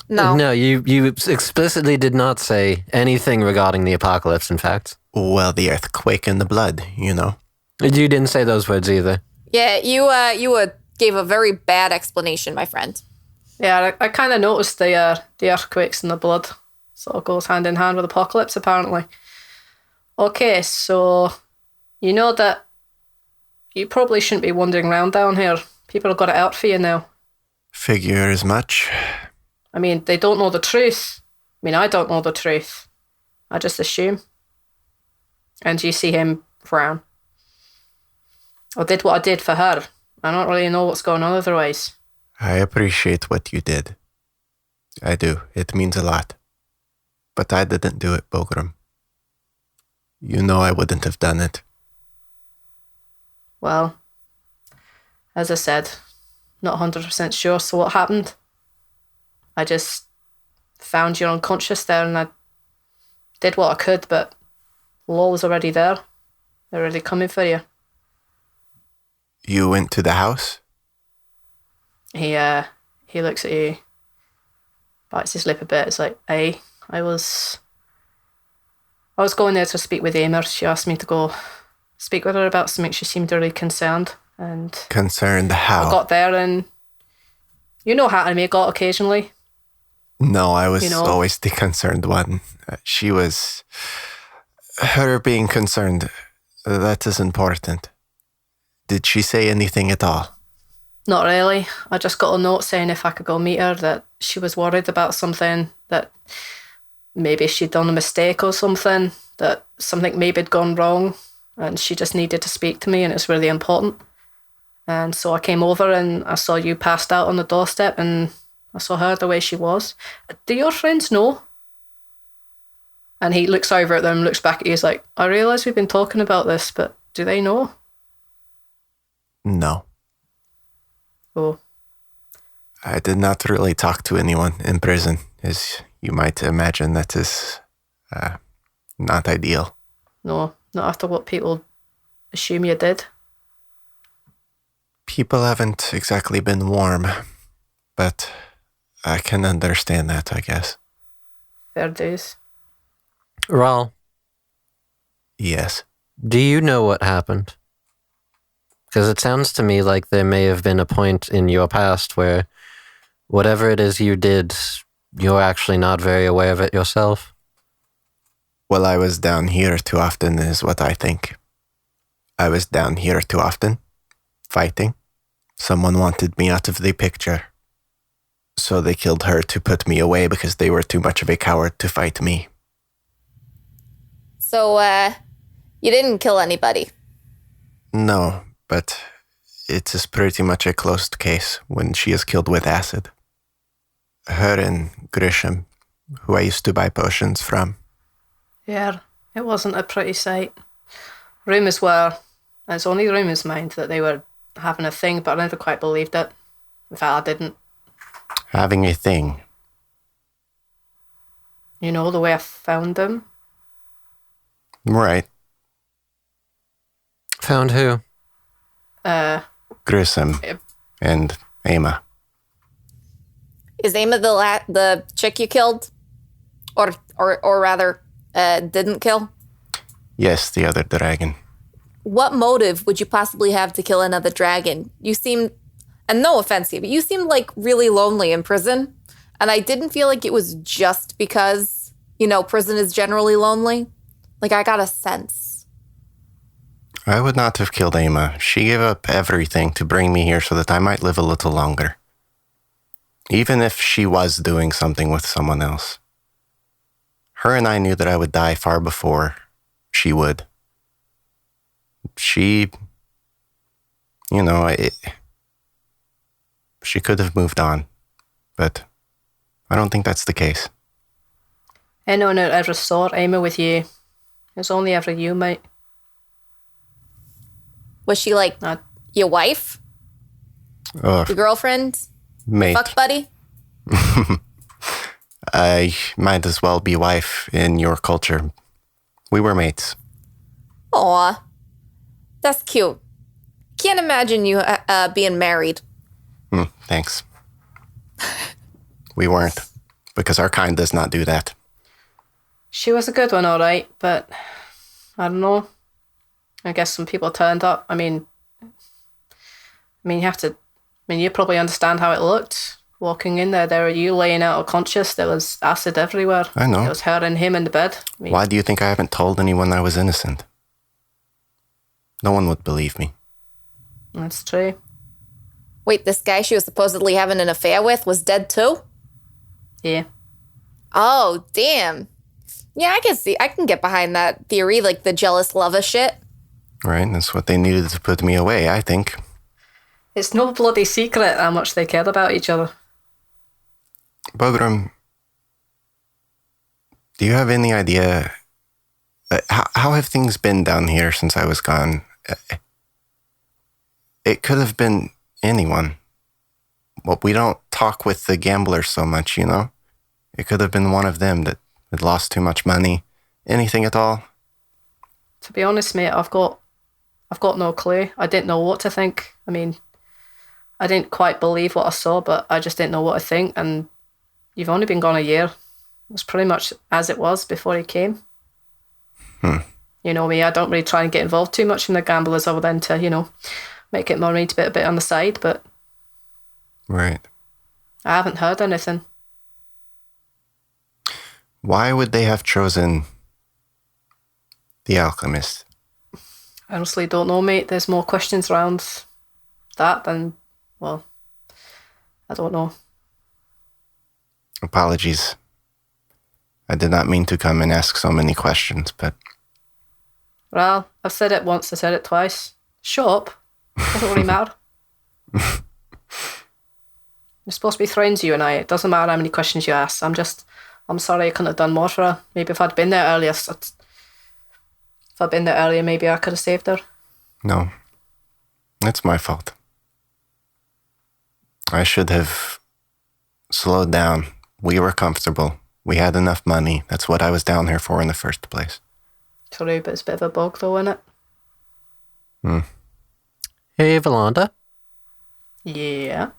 No. No, you explicitly did not say anything regarding the apocalypse, in fact. Well, the earthquake and the blood, you know. You didn't say those words either. Yeah, you gave a very bad explanation, my friend. Yeah, I kind of noticed the earthquakes and the blood sort of goes hand in hand with apocalypse, apparently. Okay, so you know that you probably shouldn't be wandering around down here. People have got it out for you now. Figure as much. I mean, they don't know the truth. I mean, I don't know the truth. I just assume. And you see him frown. I did what I did for her. I don't really know what's going on otherwise. I appreciate what you did. I do. It means a lot. But I didn't do it, Bogram. You know I wouldn't have done it. Well, as I said, not 100% sure. So what happened? I just found you unconscious there and I did what I could, but the law was already there. They're already coming for you. You went to the house? He looks at you, bites his lip a bit. It's like, hey, I was going there to speak with Emer. She asked me to go speak with her about something. She seemed really concerned. And Concerned how? I got there and you know how me got occasionally. No, I was You know. always the concerned one. Her being concerned, that is important. Did she say anything at all? Not really. I just got a note saying if I could go meet her, that she was worried about something, that maybe she'd done a mistake or something, that something maybe had gone wrong, and she just needed to speak to me and it's really important. And so I came over and I saw you passed out on the doorstep and I saw her the way she was. Do your friends know? And he looks over at them, looks back at you, he's like, I realise we've been talking about this, but do they know? No. Oh, I did not really talk to anyone in prison. As you might imagine, that is not ideal. no, not after what people assume you did. People haven't exactly been warm, but I can understand that, I guess. Fair dues. Rhal, Yes. do you know what happened? Because it sounds to me like there may have been a point in your past where whatever it is you did, you're actually not very aware of it yourself. Well, I was down here too often is what I think. I was down here too often, fighting. Someone wanted me out of the picture. So they killed her to put me away because they were too much of a coward to fight me. So you didn't kill anybody. No, but it is pretty much a closed case when she is killed with acid. Her and Grisham, who I used to buy potions from. Yeah, it wasn't a pretty sight. Rumours were, and it's only rumours, mind, that they were having a thing, but I never quite believed it. In fact, I didn't. Having a thing. You know, the way I found them. Right. Found who? Grissom Yep. and Emma. Is Emma the chick you killed, or rather, didn't kill? Yes, the other dragon. What motive would you possibly have to kill another dragon? You seem And no offense to you, but you seemed like really lonely in prison. And I didn't feel like it was just because, prison is generally lonely. Like, I got a sense. I would not have killed Emma. She gave up everything to bring me here so that I might live a little longer. Even if she was doing something with someone else. Her and I knew that I would die far before she would. She could have moved on, but I don't think that's the case. Anyone who ever saw Emma with you, it's only ever you, mate. Was she like your wife? Your girlfriend? Mate. Fuck buddy? I might as well be wife in your culture. We were mates. Aw, that's cute. Can't imagine you being married. Thanks. We weren't, because our kind does not do that. She was a good one, all right, but I don't know. I guess some people turned up. You probably understand how it looked. Walking in there were you laying out unconscious. There was acid everywhere. I know. There was her and him in the bed. Why do you think I haven't told anyone I was innocent? No one would believe me. That's true. Wait, this guy she was supposedly having an affair with was dead too? Yeah. Oh, damn. Yeah, I can get behind that theory, like the jealous lover shit. Right, that's what they needed to put me away, I think. It's no bloody secret how much they cared about each other. Bogrum, do you have any idea how have things been down here since I was gone? It could have been anyone. Well, we don't talk with the gamblers so much, It could have been one of them that had lost too much money. Anything at all? To be honest, mate, I've got no clue. I didn't know what to think. I didn't quite believe what I saw, but I just didn't know what to think. And you've only been gone a year. It was pretty much as it was before he came. You know me, I don't really try and get involved too much in the gamblers other than to, make it money a bit on the side, but... Right. I haven't heard anything. Why would they have chosen the alchemist? I honestly don't know, mate. There's more questions around that than, well, I don't know. Apologies. I did not mean to come and ask so many questions, but... Well, I've said it once, I said it twice. Shut up. Doesn't really matter. We're supposed to be friends, you and I. It doesn't matter how many questions you ask. I'm sorry I couldn't have done more for her. Maybe if I'd been there earlier, maybe I could have saved her. No. It's my fault. I should have slowed down. We were comfortable. We had enough money. That's what I was down here for in the first place. Sorry, but it's a bit of a bug though, isn't it? Hey, Valanda. Yeah.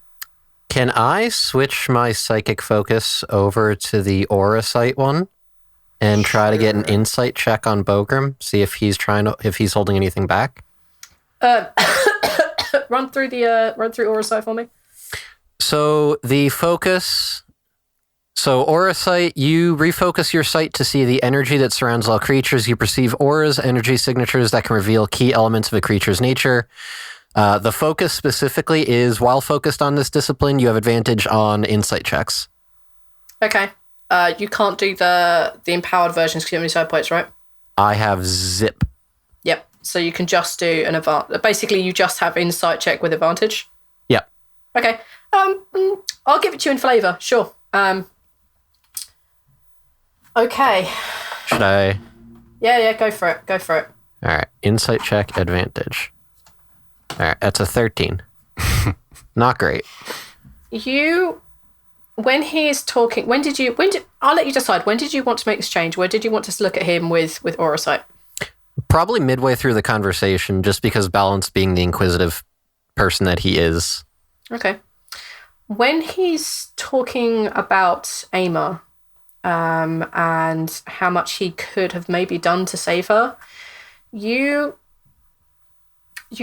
Can I switch my psychic focus over to the aura sight one and try to get an insight check on Bogrum? See if he's holding anything back. Run through aura sight for me. So the focus. So aura sight, you refocus your sight to see the energy that surrounds all creatures. You perceive auras, energy signatures that can reveal key elements of a creature's nature. The focus specifically is, while focused on this discipline, you have advantage on insight checks. Okay. You can't do the empowered versions because you don't have any side points, right? I have zip. Yep. So you can just do an advantage. Basically, you just have insight check with advantage. Yep. Okay. I'll give it to you in flavor. Sure. Okay. Should I? Yeah. Go for it. All right. Insight check, advantage. All right. That's a 13. Not great. When he's talking, I'll let you decide. When did you want to make this change? Where did you want to look at him with aura sight? Probably midway through the conversation, just because Balance being the inquisitive person that he is. Okay. When he's talking about Ama, and how much he could have maybe done to save her, you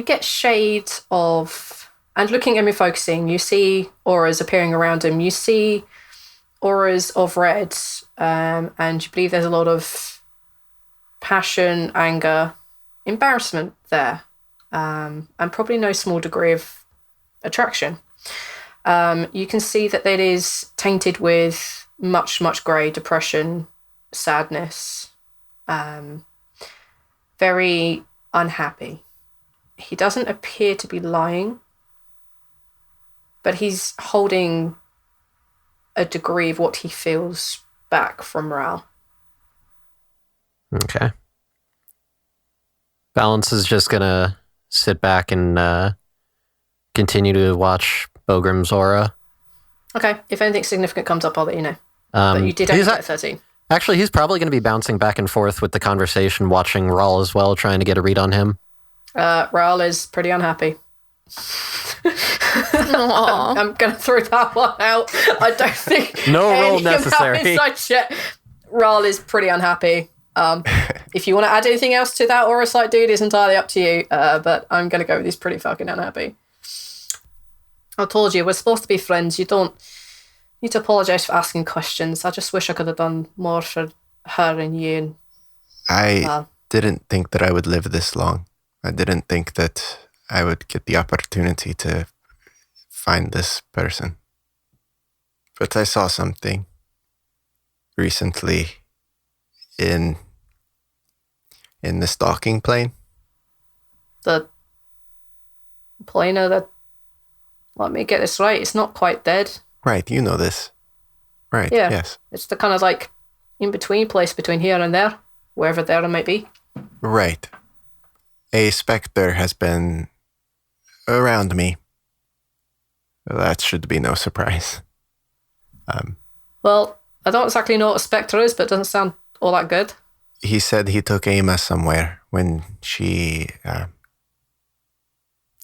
get shades of And looking at him and focusing, you see auras appearing around him. You see auras of red, and you believe there's a lot of passion, anger, embarrassment there, and probably no small degree of attraction. You can see that it is tainted with much, much grey, depression, sadness, very unhappy. He doesn't appear to be lying, but he's holding a degree of what he feels back from Rhal. Okay. Balance is just gonna sit back and continue to watch Bogrim's aura. Okay, if anything significant comes up, I'll let you know. But you did only get 13. Actually, he's probably going to be bouncing back and forth with the conversation, watching Rhal as well, trying to get a read on him. Rhal is pretty unhappy. I'm going to throw that one out. I don't think no roll necessary. Rhal is pretty unhappy. If you want to add anything else to that aura sight, dude, it's entirely up to you. But I'm going to go with he's pretty fucking unhappy. I told you, we're supposed to be friends. You don't need to apologise for asking questions. I just wish I could have done more for her and you. I didn't think that I would live this long. I didn't think that I would get the opportunity to find this person. But I saw something recently in the stalking plane. The planer that... Let me get this right. It's not quite dead. Right, you know this. Right, yeah. Yes. It's the kind of like in-between place between here and there, wherever there it might be. Right. A specter has been around me. That should be no surprise. Well, I don't exactly know what a spectre is, but it doesn't sound all that good. He said he took Ama somewhere when she,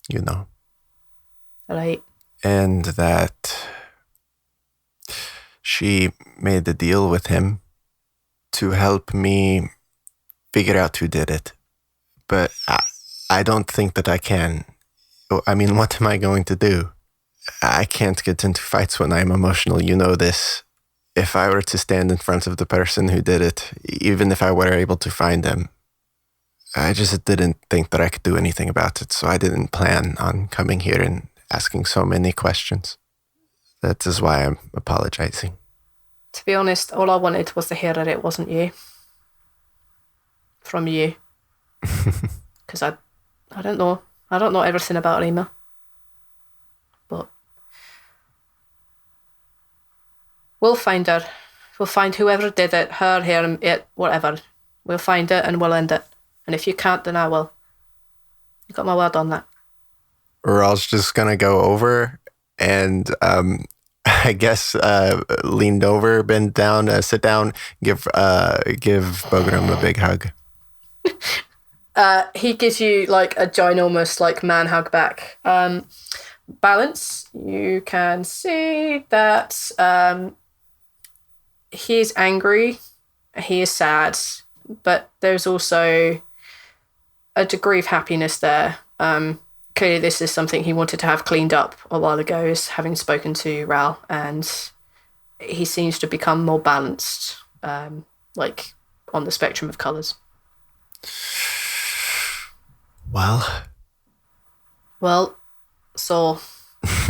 you know. Right. And that she made a deal with him to help me figure out who did it. But I don't think that I can. I mean, what am I going to do? I can't get into fights when I'm emotional. You know this. If I were to stand in front of the person who did it, even if I were able to find them, I just didn't think that I could do anything about it. So I didn't plan on coming here and asking so many questions. That is why I'm apologizing. To be honest, all I wanted was to hear that it wasn't you. From you. Because I don't know. I don't know everything about Rima. But we'll find her. We'll find whoever did it, her, him, it, whatever. We'll find it and we'll end it. And if you can't, then I will. You got my word on that. Rhal's just gonna go over and I guess leaned over, bend down, sit down, give Bogrim a big hug. He gives you like a ginormous like man hug back. Balance, you can see that he is angry, he is sad, but there's also a degree of happiness there. Clearly this is something he wanted to have cleaned up a while ago, is having spoken to Rhal, and he seems to become more balanced, like on the spectrum of colours. Well, so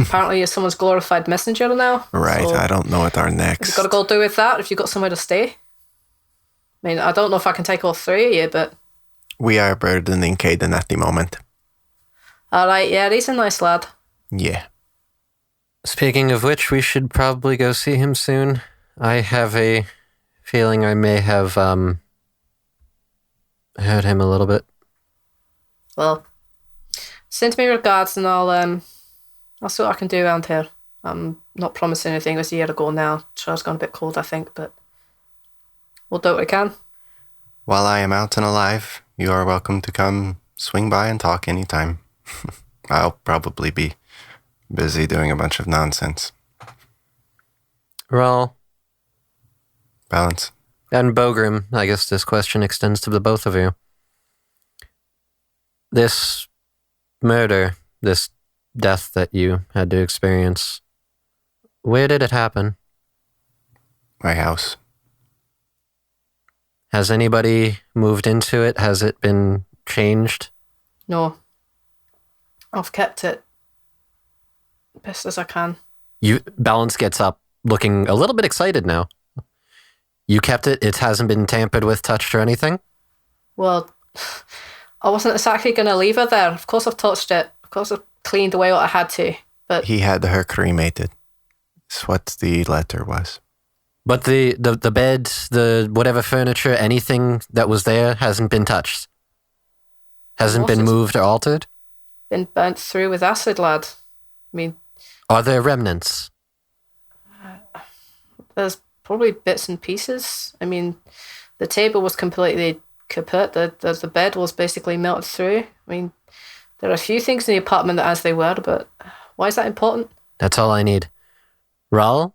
apparently you're someone's glorified messenger now. Right, so I don't know what our next... You've got to go do with that if you've got somewhere to stay. I mean, I don't know if I can take all three of you, but... We are burdening Caden at the moment. Alright, yeah, he's a nice lad. Yeah. Speaking of which, we should probably go see him soon. I have a feeling I may have hurt him a little bit. Well, send me regards and I'll see what I can do around here. I'm not promising anything. It was a year ago now. Show's gone a bit cold, I think, but we'll do what we can. While I am out and alive, you are welcome to come swing by and talk anytime. I'll probably be busy doing a bunch of nonsense. Rhal. Balance. And Bogrim, I guess this question extends to the both of you. This murder, this death that you had to experience. Where did it happen? My house. Has anybody moved into it? Has it been changed? No. I've kept it best as I can. Balance gets up, looking a little bit excited now. You kept it? It hasn't been tampered with, touched, or anything? Well, I wasn't exactly going to leave her there. Of course I've touched it. Of course I've cleaned away what I had to. But He had her cremated. That's what the letter was. But the bed, the whatever furniture, anything that was there hasn't been touched? Hasn't been moved or altered? been burnt through with acid, lad. I mean, Are there remnants? there's probably bits and pieces. I mean, the table was completely kaput. The bed was basically melted through. I mean, there are a few things in the apartment that as they were, but why is that important? That's all I need. Rhal?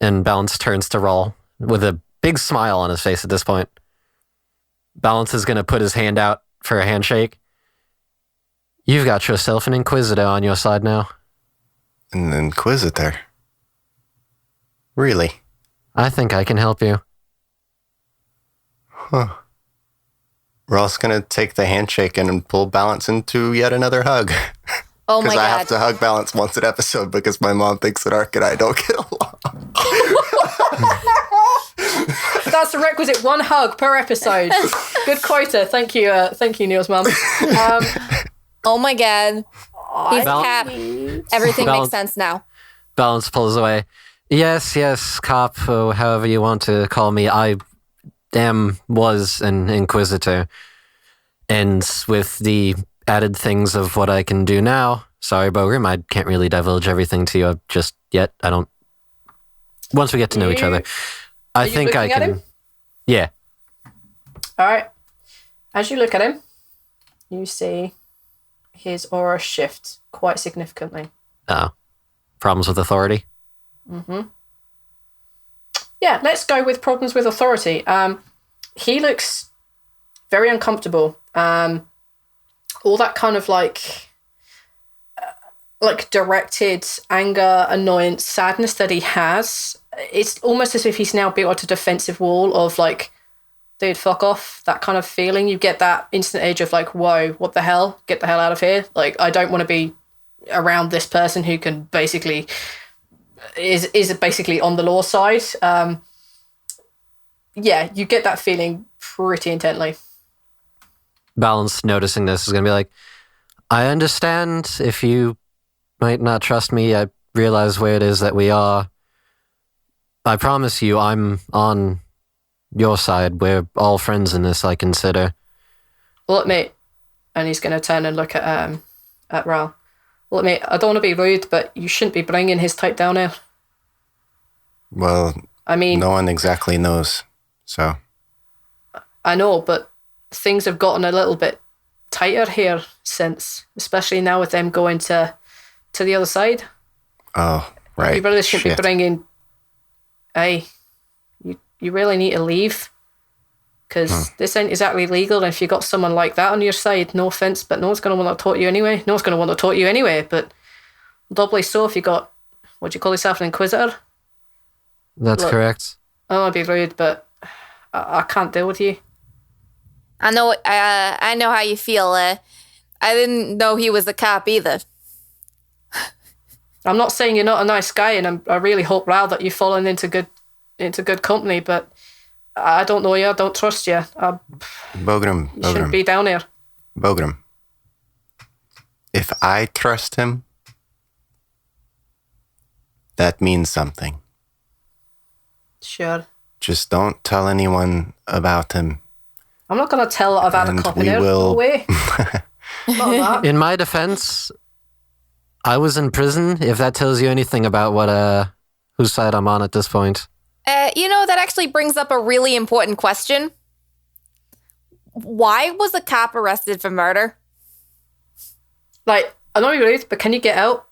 And Balance turns to Rhal with a big smile on his face at this point. Balance is going to put his hand out for a handshake. You've got yourself an Inquisitor on your side now. An Inquisitor? Really? I think I can help you. Huh. Rhal's gonna take the handshake and pull Balance into yet another hug. Oh my Because I have god. to hug Balance once an episode because my mom thinks that Ark and I don't get along. That's the requisite one hug per episode. Good quota. Thank you, Neil's mum. Oh my god. He's Val- Cap. Everything Val- makes sense now. Balance pulls away. Yes, cop, or however you want to call me. I was an Inquisitor. And with the added things of what I can do now, sorry, Bogrim, I can't really divulge everything to you just yet. I don't... Once we get to know each other. I think I looking at can... him? Yeah. All right. As you look at him, you see his aura shift quite significantly. Problems with authority? Yeah, let's go with problems with authority. He looks very uncomfortable. All that kind of like directed anger, annoyance, sadness that he has, it's almost as if he's now built a defensive wall of like, dude, fuck off, that kind of feeling. You get that instant edge of like, whoa, what the hell? Get the hell out of here. Like, I don't want to be around this person who can basically is basically on the law side. Yeah, you get that feeling pretty intently. Balance, noticing this, is going to be like, I understand if you might not trust me. I realize where it is that we are. I promise you, I'm on your side. We're all friends in this, I consider. Look, mate, and he's going to turn and look at Rhal. Look, mate, I don't want to be rude, but you shouldn't be bringing his type down here. Well, I mean, no one exactly knows, so... I know, but things have gotten a little bit tighter here since, especially now with them going to the other side. Oh, right. You really shouldn't Shit. be bringing... Hey, you really need to leave. Because this ain't exactly legal, and if you got someone like that on your side, no offence, but no one's going to want to talk to you anyway. No one's going to want to talk to you anyway, but doubly so if you got, what do you call yourself, an Inquisitor? That's Look. correct. I don't want to be rude, but I can't deal with you. I know how you feel. I didn't know he was a cop either. I'm not saying you're not a nice guy, and I really hope, Rhal, that you've fallen into good company, but I don't know you. I don't trust you. Bogrim, You shouldn't be down here. Bogrim. If I trust him, that means something. Sure. Just don't tell anyone about him. I'm not going to tell I've had a And cop in we here. will- No way. Not that. In my defense, I was in prison, if that tells you anything about what whose side I'm on at this point. That actually brings up a really important question. Why was a cop arrested for murder? Like, I know you're rude, but can you get out?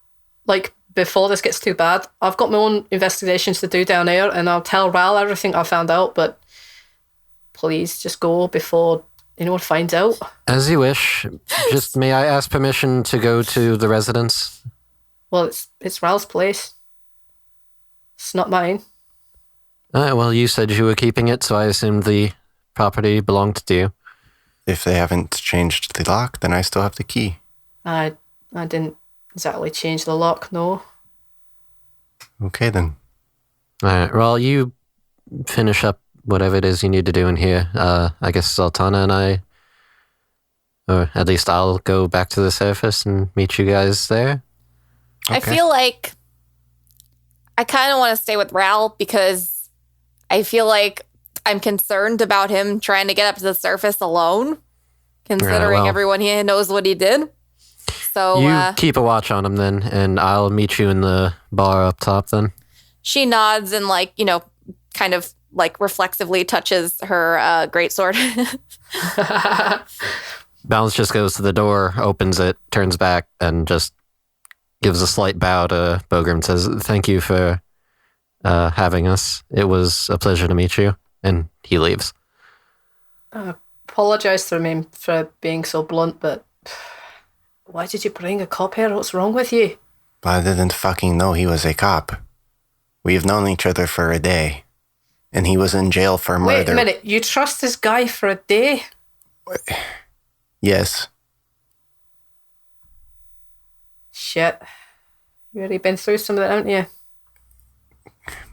Like, before this gets too bad? I've got my own investigations to do down here, and I'll tell Rhal everything I found out, but please just go before anyone finds out. As you wish. Just may I ask permission to go to the residence? Well, it's Rhal's place. It's not mine. Well, you said you were keeping it, so I assumed the property belonged to you. If they haven't changed the lock, then I still have the key. I didn't exactly change the lock, no. Okay, then. All right, well, you finish up whatever it is you need to do in here. I guess Zaltanna and I, or at least I'll go back to the surface and meet you guys there. I feel like I kind of want to stay with Rhal because I feel like I'm concerned about him trying to get up to the surface alone, considering everyone here knows what he did. So you keep a watch on him then, and I'll meet you in the bar up top then. She nods and, like, you know, kind of like reflexively touches her greatsword. Balance just goes to the door, opens it, turns back, and just gives a slight bow to Bogrim and says, "Thank you for having us. It was a pleasure to meet you." And he leaves. I apologise to him for being so blunt, but why did you bring a cop here? What's wrong with you? I didn't fucking know he was a cop. We've known each other for a day, and he was in jail for murder. Wait a minute, you trust this guy for a day? Yes. Shit. You already been through some of that, haven't you?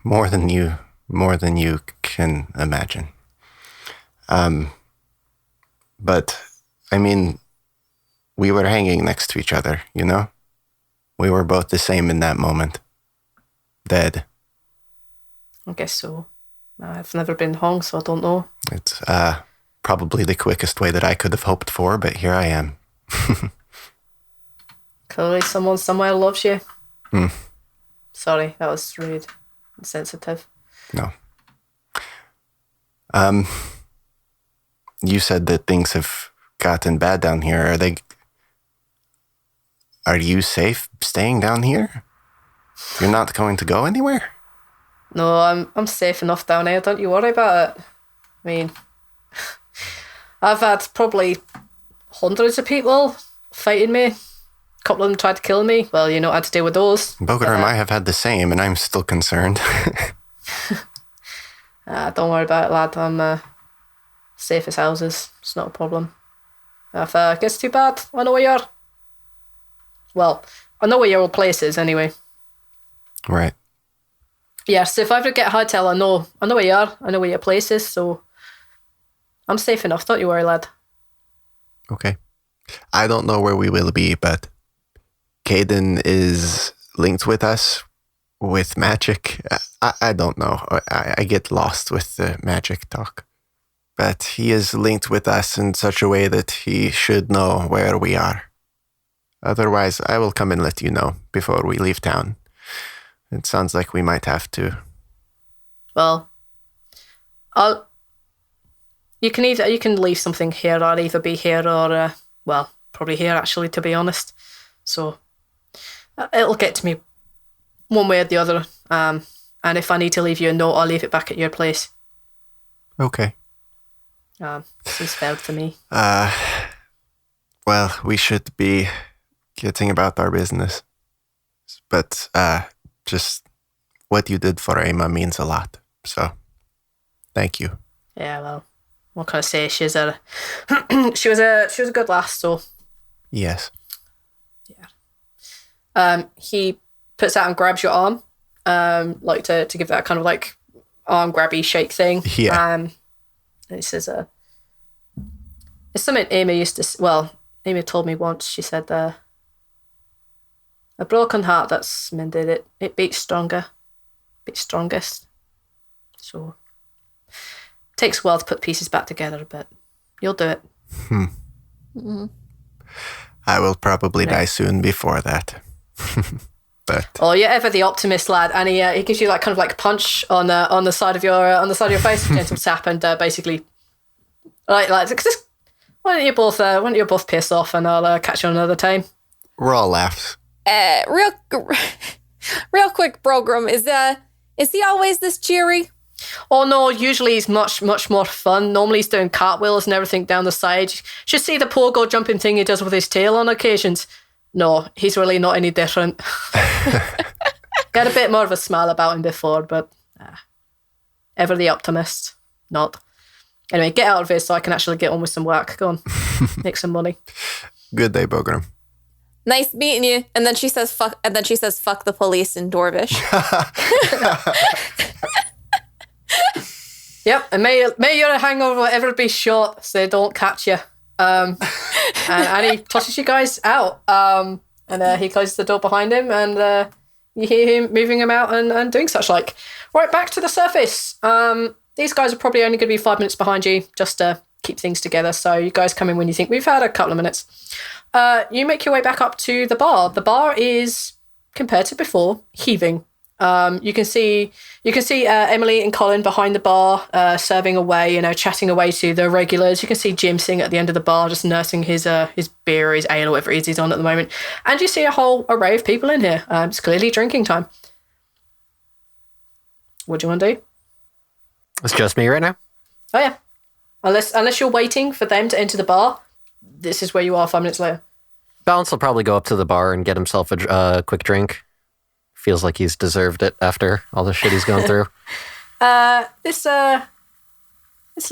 More than you can imagine. But, I mean, we were hanging next to each other, you know? We were both the same in that moment. Dead. I guess so. I've never been hung, so I don't know. It's probably the quickest way that I could have hoped for, but here I am. Clearly someone somewhere loves you. Mm. Sorry, that was rude. Insensitive. No. You said that things have gotten bad down here. Are you safe staying down here? You're not going to go anywhere? No, I'm safe enough down here. Don't you worry about it. I mean, I've had probably hundreds of people fighting me. A couple of them tried to kill me. Well, you know what I had to deal with those. Bogar and I have had the same, and I'm still concerned. Don't worry about it, lad. I'm safe as houses. It's not a problem. If it gets too bad, I know where you are. Well, I know where your old place is anyway. Right. Yeah, so if I ever get hightail, I know where you are. I know where your place is, so I'm safe enough. Don't you worry, lad. Okay. I don't know where we will be, but Caden is linked with us with magic. I don't know. I get lost with the magic talk. But he is linked with us in such a way that he should know where we are. Otherwise, I will come and let you know before we leave town. It sounds like we might have to. Well, you can leave something here. I'll either be here or probably here actually, to be honest. So it'll get to me one way or the other. And if I need to leave you a note, I'll leave it back at your place. Okay. Seems fair to me. Well, we should be getting about our business. But just what you did for Emma means a lot. So, thank you. Yeah, well, what can I say? She was a good lass. So yes. Yeah. He puts out and grabs your arm, like to give that kind of like arm grabby shake thing. Yeah. And he says, "It's something Amy used to. Well, Amy told me once. She said, a broken heart that's mended, it beats strongest. So takes a while to put pieces back together, but you'll do it." Mm-hmm. I will probably die soon before that. But oh, you're ever the optimist, lad. And he gives you like kind of like punch on the side of your face, a gentle tap, and basically like just why don't you both piss off, and I'll catch you another time. Rhal laughs. Real quick, Brogram, is he always this cheery? Oh no, usually he's much, much more fun. Normally he's doing cartwheels and everything down the side. You should see the pogo jumping thing he does with his tail on occasions. No, he's really not any different. Got a bit more of a smile about him before, but ever the optimist. Not. Anyway, get out of here so I can actually get on with some work. Go on, make some money. Good day, Bogan. Nice meeting you. And then she says, fuck. And then she says, fuck the police in Dorvish. Yep, and may your hangover ever be short, so they don't catch you. And he tosses you guys out. And he closes the door behind him, and you hear him moving him out and doing such like. Right, back to the surface. These guys are probably only going to be 5 minutes behind you, just to keep things together. So you guys come in when you think we've had a couple of minutes. You make your way back up to the bar. The bar is, compared to before, heaving. You can see Emily and Colin behind the bar, serving away, chatting away to the regulars. You can see Jim sitting at the end of the bar, just nursing his beer or his ale or whatever it is he's on at the moment. And you see a whole array of people in here. It's clearly drinking time. What do you want to do? It's just me right now. Oh yeah, unless you're waiting for them to enter the bar, this is where you are 5 minutes later. Balance will probably go up to the bar and get himself a quick drink. Feels like he's deserved it after all the shit he's gone through. This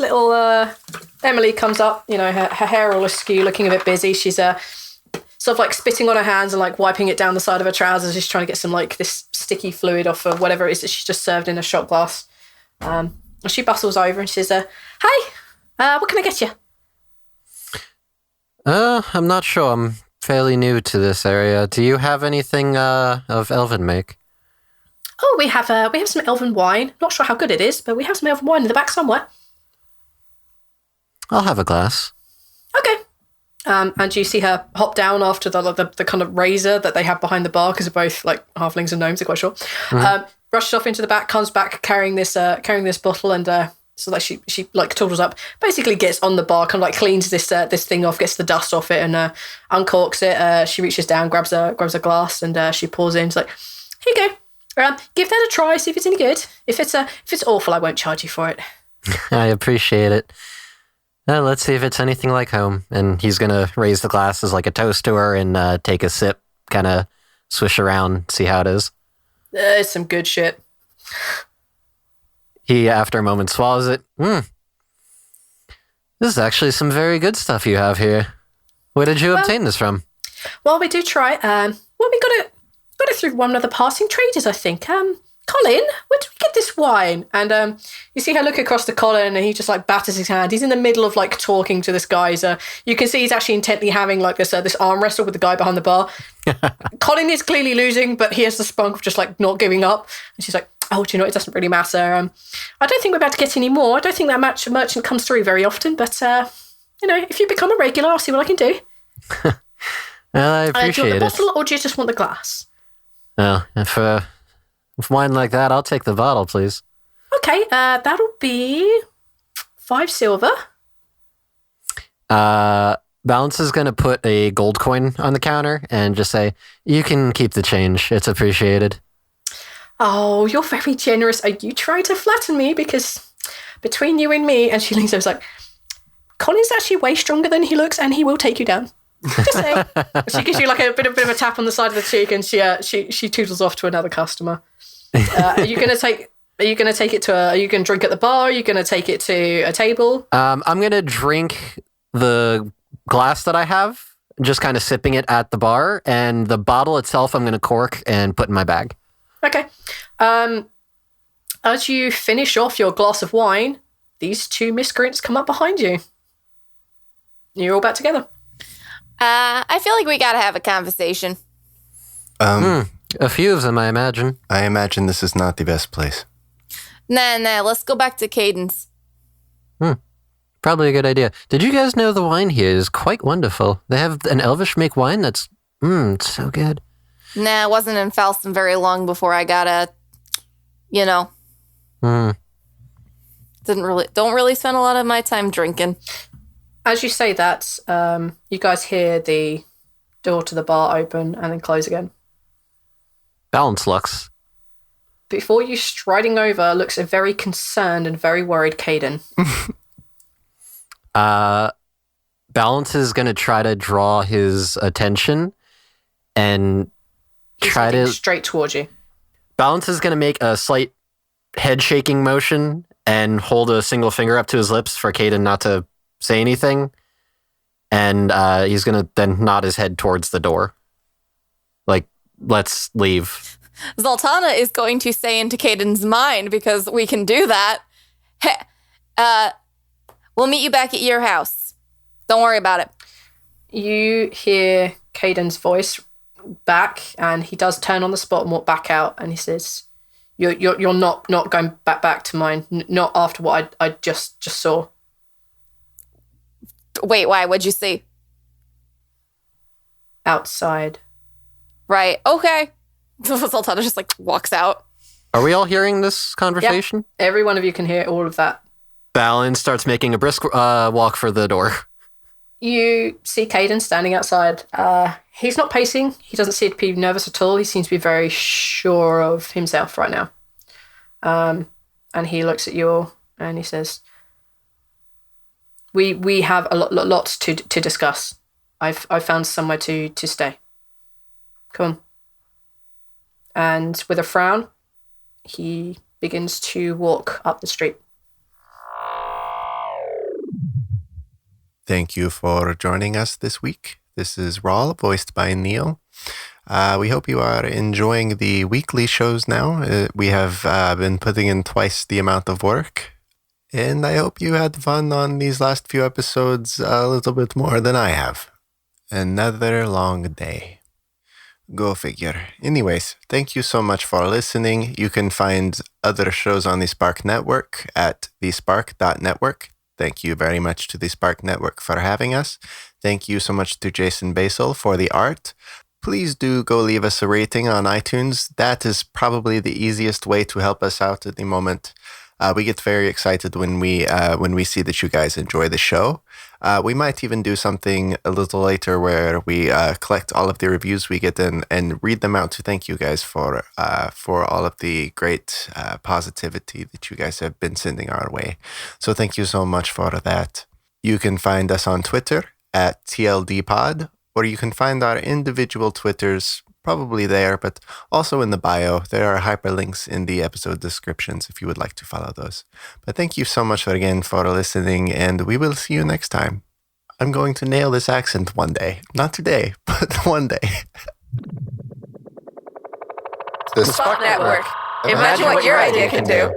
little Emily comes up, her hair all askew, looking a bit busy. She's sort of like spitting on her hands and like wiping it down the side of her trousers. She's trying to get some like this sticky fluid off of whatever it is that she's just served in a shot glass. She bustles over and she says, "Hi, what can I get you?" I'm not sure. I'm fairly new to this area. Do you have anything of elven make? Oh, we have some elven wine. Not sure how good it is, but we have some elven wine in the back somewhere. I'll have a glass. Okay. And you see her hop down after the kind of razor that they have behind the bar, because they're both like halflings and gnomes, they're quite short. Mm-hmm. Rushes off into the back, comes back carrying this bottle, and so like she like toddles up, basically gets on the bar, kind of like cleans this thing off, gets the dust off it, and uncorks it. She reaches down, grabs a glass, and she pours in. She's like, "Here you go. Give that a try. See if it's any good. If it's awful, I won't charge you for it." I appreciate it. Let's see if it's anything like home. And he's gonna raise the glass as like a toast to her and take a sip, kind of swish around, see how it is. It's some good shit. He, after a moment, swallows it. This is actually some very good stuff you have here. Where did you obtain this from? Well, we do try. We got it through one of the passing traders, I think. Colin, where did we get this wine? And you see her look across to Colin, and he just like batters his hand. He's in the middle of like talking to this guy. You can see he's actually intently having like this arm wrestle with the guy behind the bar. Colin is clearly losing, but he has the spunk of just like not giving up. And she's like, "Oh, do you know, it doesn't really matter. I don't think we're about to get any more. I don't think that merchant comes through very often, but if you become a regular, I'll see what I can do." Well, I appreciate do you want the it. bottle, or do you just want the glass? Well, if wine like that, I'll take the bottle, please. Okay, that'll be 5 silver. Balance is going to put a gold coin on the counter and just say, "You can keep the change. It's appreciated." Oh, you're very generous. Are you trying to flatten me? Because between you and me, and she leans over, is like, Colin's actually way stronger than he looks, and he will take you down. Just saying. She gives you like a bit of a tap on the side of the cheek, and she toodles off to another customer. Are you gonna take it to are you gonna drink at the bar? Are you gonna take it to a table? I'm gonna drink the glass that I have, just kind of sipping it at the bar, and the bottle itself I'm gonna cork and put in my bag. Okay. As you finish off your glass of wine, these two miscreants come up behind you. You're all back together. I feel like we gotta have a conversation. A few of them, I imagine. I imagine this is not the best place. Nah, let's go back to Cadence. Probably a good idea. Did you guys know the wine here is quite wonderful? They have an Elvish make wine that's, it's so good. Nah, I wasn't in Falston very long before I got don't really spend a lot of my time drinking. As you say that, you guys hear the door to the bar open and then close again. Balance looks. before you striding over looks a very concerned and very worried Caden. Balance is going to try to draw his attention and He's try heading to... straight towards you. Balance is going to make a slight head shaking motion and hold a single finger up to his lips for Caden not to say anything. And he's going to then nod his head towards the door. Like, let's leave. Zaltanna is going to say into Caden's mind, because we can do that. Hey, we'll meet you back at your house. Don't worry about it. You hear Caden's voice back, and he does turn on the spot and walk back out, and he says, "You're not going back to mine. Not after what I just saw." Wait, why? What'd you see? Outside. Right. Okay. Zaltanna just like walks out. Are we all hearing this conversation? Yep. Every one of you can hear all of that. Balance starts making a brisk walk for the door. You see Caden standing outside. He's not pacing. He doesn't seem to be nervous at all. He seems to be very sure of himself right now. And he looks at you all and he says, We have a lots to discuss. I've found somewhere to stay. Come on. And with a frown, he begins to walk up the street. Thank you for joining us this week. This is Rhal, voiced by Neil. We hope you are enjoying the weekly shows now. We have been putting in twice the amount of work. And I hope you had fun on these last few episodes a little bit more than I have. Another long day. Go figure. Anyways, thank you so much for listening. You can find other shows on the Spark Network at thespark.network. Thank you very much to the Spark Network for having us. Thank you so much to Jason Basel for the art. Please do go leave us a rating on iTunes. That is probably the easiest way to help us out at the moment. We get very excited when we see that you guys enjoy the show. We might even do something a little later where we collect all of the reviews we get in and read them out to thank you guys for all of the great positivity that you guys have been sending our way. So thank you so much for that. You can find us on Twitter at TLDpod, or you can find our individual Twitters probably there, but also in the bio. There are hyperlinks in the episode descriptions if you would like to follow those. But thank you so much again for listening, and we will see you next time. I'm going to nail this accent one day. Not today, but one day. The Spark Network. Imagine what your idea can do.